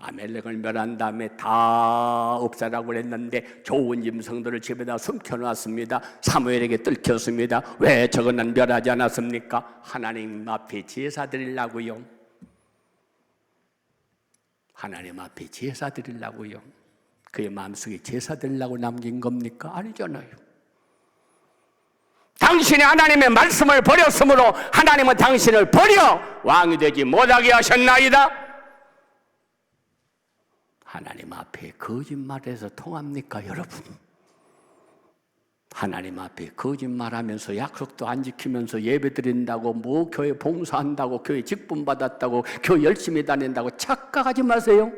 아멜렉을 멸한 다음에 다 없애라고 했는데 좋은 짐승들을 집에다 숨겨놨습니다. 사무엘에게 들켰습니다. 왜 저거는 멸하지 않았습니까? 하나님 앞에 제사 드리려고요. 하나님 앞에 제사 드리려고요. 그의 마음속에 제사 드리려고 남긴 겁니까? 아니잖아요. 당신이 하나님의 말씀을 버렸으므로 하나님은 당신을 버려 왕이 되지 못하게 하셨나이다. 하나님 앞에 거짓말해서 통합니까, 여러분? 하나님 앞에 거짓말하면서 약속도 안 지키면서 예배 드린다고 뭐 교회 봉사한다고 교회 직분 받았다고 교회 열심히 다닌다고 착각하지 마세요.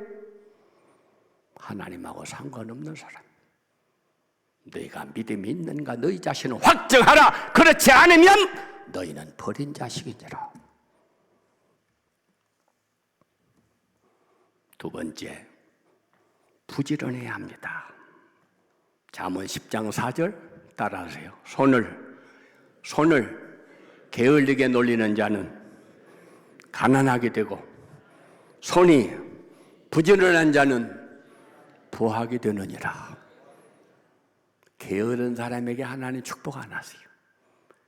하나님하고 상관없는 사람. 너희가 믿음이 있는가 너희 자신을 확증하라. 그렇지 않으면 너희는 버린 자식이니라. 두 번째, 부지런해야 합니다. 잠언 10장 4절 따라하세요. 손을 게을리게 놀리는 자는 가난하게 되고 손이 부지런한 자는 부하게 되느니라. 게으른 사람에게 하나님 축복 안 하세요.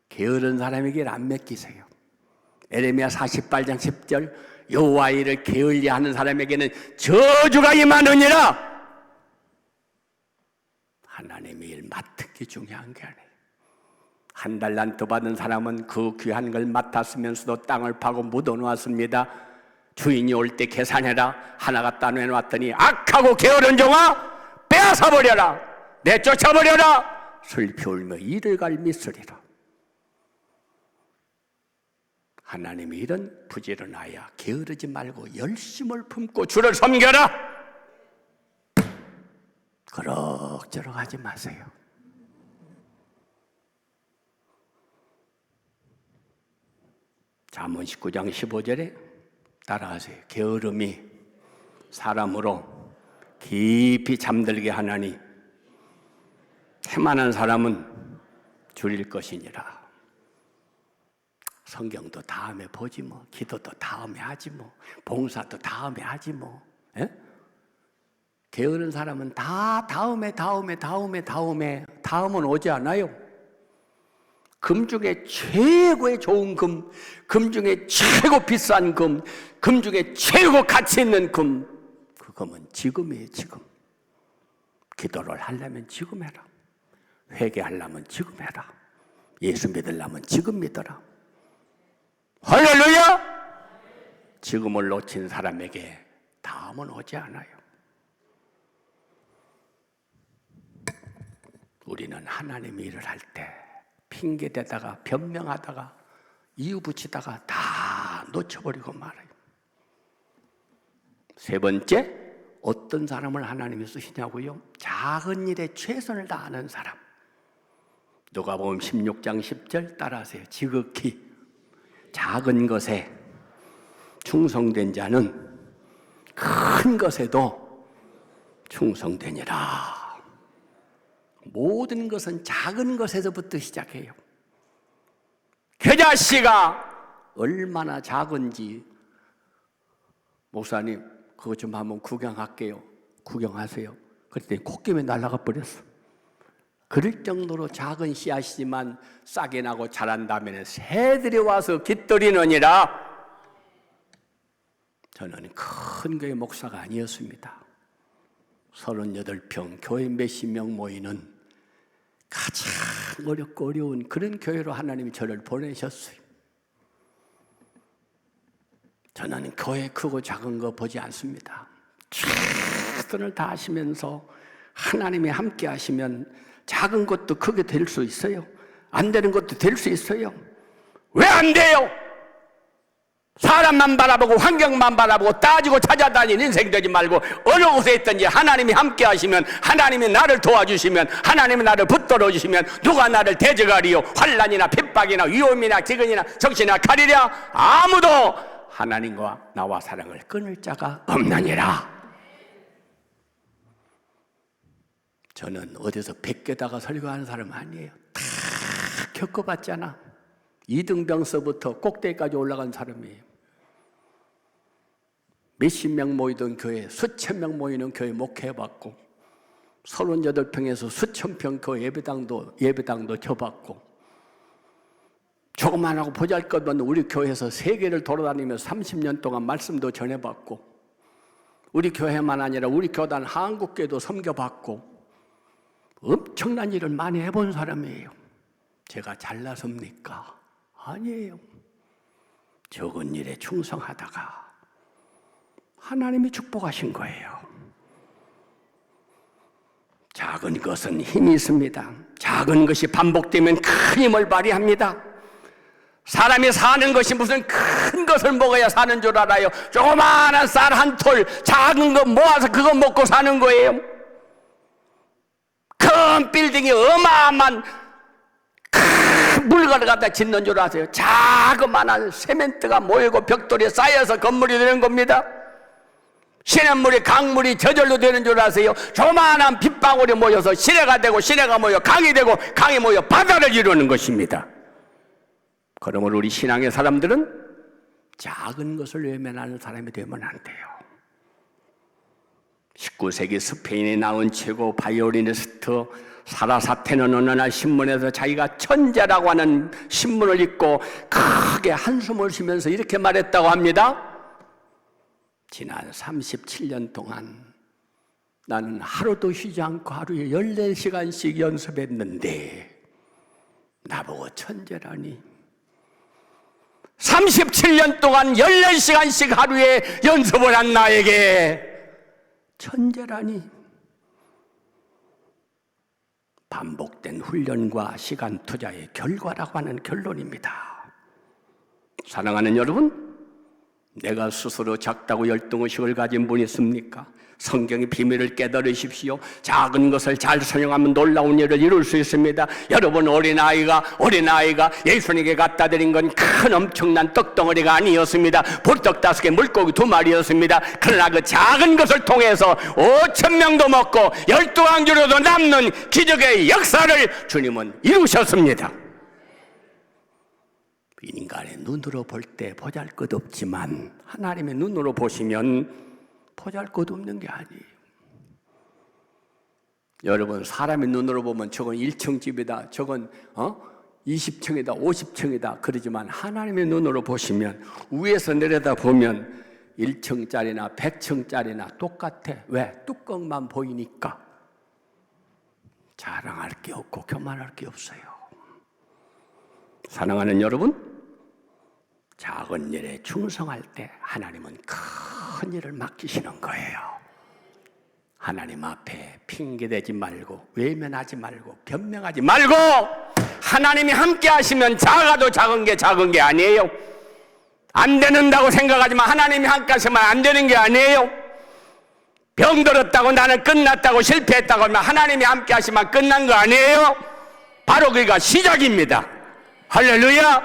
게으른 사람에게 안 맡기세요. 에레미야 48장 10절 여호와의 일을 게을리하는 사람에게는 저주가 임하느니라. 하나님의 일 맡은 게 중요한 게 아니에요. 한 달란트 받은 사람은 그 귀한 걸 맡았으면서도 땅을 파고 묻어놓았습니다. 주인이 올 때 계산해라. 하나 갖다 내놨더니 악하고 게으른 종아 빼앗아버려라. 내쫓아버려라. 슬피 울며 이를 갈미쓰리라. 하나님의 일은 부지런하여 게으르지 말고 열심을 품고 주를 섬겨라. 그럭저럭 하지 마세요. 잠언 19장 15절에 따라하세요. 게으름이 사람으로 깊이 잠들게 하나니 태만한 사람은 줄일 것이니라. 성경도 다음에 보지 뭐, 기도도 다음에 하지 뭐, 봉사도 다음에 하지 뭐. 에? 게으른 사람은 다 다음은 오지 않아요. 금 중에 최고의 좋은 금, 금 중에 최고 비싼 금, 금 중에 최고 가치 있는 금, 그 금은 지금이에요. 지금. 기도를 하려면 지금 해라. 회개하려면 지금 해라. 예수 믿으려면 지금 믿어라. 할렐루야! 지금을 놓친 사람에게 다음은 오지 않아요. 우리는 하나님의 일을 할 때 핑계대다가 변명하다가 이유 붙이다가 다 놓쳐버리고 말아요. 세 번째, 어떤 사람을 하나님이 쓰시냐고요? 작은 일에 최선을 다하는 사람. 누가복음 16장 10절 따라하세요. 지극히 작은 것에 충성된 자는 큰 것에도 충성되니라. 모든 것은 작은 것에서부터 시작해요. 겨자씨가 얼마나 작은지 목사님 그거 좀 한번 구경할게요. 구경하세요. 그랬더니 콧김에 날아가 버렸어. 그럴 정도로 작은 씨앗이지만 싹이 나고 자란 다음에는 새들이 와서 깃들이느니라. 저는 큰 교회 목사가 아니었습니다. 38평 교회 몇십 명 모이는 가장 어렵고 어려운 그런 교회로 하나님이 저를 보내셨어요. 저는 교회 크고 작은 거 보지 않습니다. 최선을 다하시면서 하나님이 함께 하시면 작은 것도 크게 될 수 있어요. 안 되는 것도 될 수 있어요. 왜 안 돼요? 사람만 바라보고 환경만 바라보고 따지고 찾아다니는 인생 되지 말고 어느 곳에 있든지 하나님이 함께 하시면, 하나님이 나를 도와주시면, 하나님이 나를 붙들어 주시면 누가 나를 대적하리요? 환난이나 핍박이나 위험이나 기근이나 적신이나 가리랴? 아무도 하나님과 나와 사랑을 끊을 자가 없느니라. 저는 어디서 베껴다가 설교하는 사람 아니에요. 다 겪어봤잖아. 이등병서부터 꼭대기까지 올라간 사람이에요. 몇십 명 모이던 교회, 수천 명 모이는 교회 목회해봤고, 38평에서 수천 평 교회 예배당도 져봤고, 조그만하고 보잘것없는 우리 교회에서 세계를 돌아다니면서 30년 동안 말씀도 전해봤고, 우리 교회만 아니라 우리 교단 한국교회도 섬겨봤고, 엄청난 일을 많이 해본 사람이에요. 제가 잘나섭니까? 아니에요. 적은 일에 충성하다가 하나님이 축복하신 거예요. 작은 것은 힘이 있습니다. 작은 것이 반복되면 큰 힘을 발휘합니다. 사람이 사는 것이 무슨 큰 것을 먹어야 사는 줄 알아요. 조그마한 쌀 한 톨, 작은 거 모아서 그거 먹고 사는 거예요. 큰 빌딩이 어마어마한 큰 물건을 갖다 짓는 줄 아세요? 자그마한 세멘트가 모이고 벽돌이 쌓여서 건물이 되는 겁니다. 시냇물이 강물이 저절로 되는 줄 아세요? 조그마한 빗방울이 모여서 시내가 되고 시내가 모여 강이 되고 강이 모여 바다를 이루는 것입니다. 그러므로 우리 신앙의 사람들은 작은 것을 외면하는 사람이 되면 안 돼요. 19세기 스페인에 나온 최고 바이올리니스트 사라사테는 어느 날 신문에서 자기가 천재라고 하는 신문을 읽고 크게 한숨을 쉬면서 이렇게 말했다고 합니다. 지난 37년 동안 나는 하루도 쉬지 않고 하루에 14시간씩 연습했는데 나보고 천재라니. 37년 동안 14시간씩 하루에 연습을 한 나에게 천재라니. 반복된 훈련과 시간 투자의 결과라고 하는 결론입니다. 사랑하는 여러분, 내가 스스로 작다고 열등의식을 가진 분이 있습니까? 성경의 비밀을 깨달으십시오. 작은 것을 잘 사용하면 놀라운 일을 이룰 수 있습니다. 여러분, 어린아이가 예수님에게 갖다 드린 건 큰 엄청난 떡덩어리가 아니었습니다. 보떡 5개, 물고기 2마리였습니다. 그러나 그 작은 것을 통해서 5,000명도 먹고 12왕주로도 남는 기적의 역사를 주님은 이루셨습니다. 인간의 눈으로 볼 때 보잘것없지만 하나님의 눈으로 보시면 보잘것없는 게 아니에요. 여러분, 사람의 눈으로 보면 저건 1층 집이다, 저건 20층이다, 50층이다 그러지만 하나님의 눈으로 보시면, 위에서 내려다 보면 1층짜리나 100층짜리나 똑같아. 왜? 뚜껑만 보이니까. 자랑할 게 없고 교만할 게 없어요. 사랑하는 여러분, 작은 일에 충성할 때 하나님은 큰 일을 맡기시는 거예요. 하나님 앞에 핑계대지 말고 외면하지 말고 변명하지 말고, 하나님이 함께 하시면 작아도 작은 게 아니에요. 안 되는다고 생각하지만 하나님이 함께 하시면 안 되는 게 아니에요. 병들었다고 나는 끝났다고 실패했다고 하면 하나님이 함께 하시면 끝난 거 아니에요. 바로 그가 시작입니다. 할렐루야.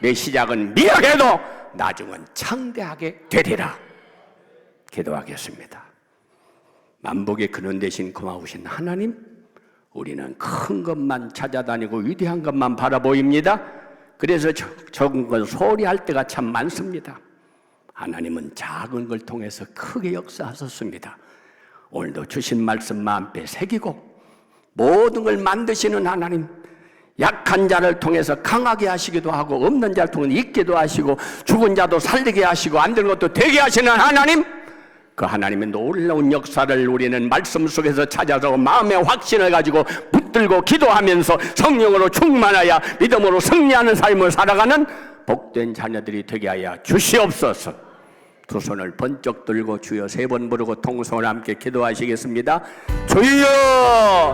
내 시작은 미약해도 나중은 창대하게 되리라. 기도하겠습니다. 만복의 근원 되신 고마우신 하나님, 우리는 큰 것만 찾아다니고 위대한 것만 바라보입니다. 그래서 적은 건 소홀히 할 때가 참 많습니다. 하나님은 작은 걸 통해서 크게 역사하셨습니다. 오늘도 주신 말씀 마음에 새기고 모든 걸 만드시는 하나님, 약한 자를 통해서 강하게 하시기도 하고 없는 자를 통해서 있기도 하시고 죽은 자도 살리게 하시고 안 된 것도 되게 하시는 하나님, 그 하나님의 놀라운 역사를 우리는 말씀 속에서 찾아서 마음의 확신을 가지고 붙들고 기도하면서 성령으로 충만하여 믿음으로 승리하는 삶을 살아가는 복된 자녀들이 되게 하여 주시옵소서. 두 손을 번쩍 들고 주여 세 번 부르고 통성을 함께 기도하시겠습니다. 주여!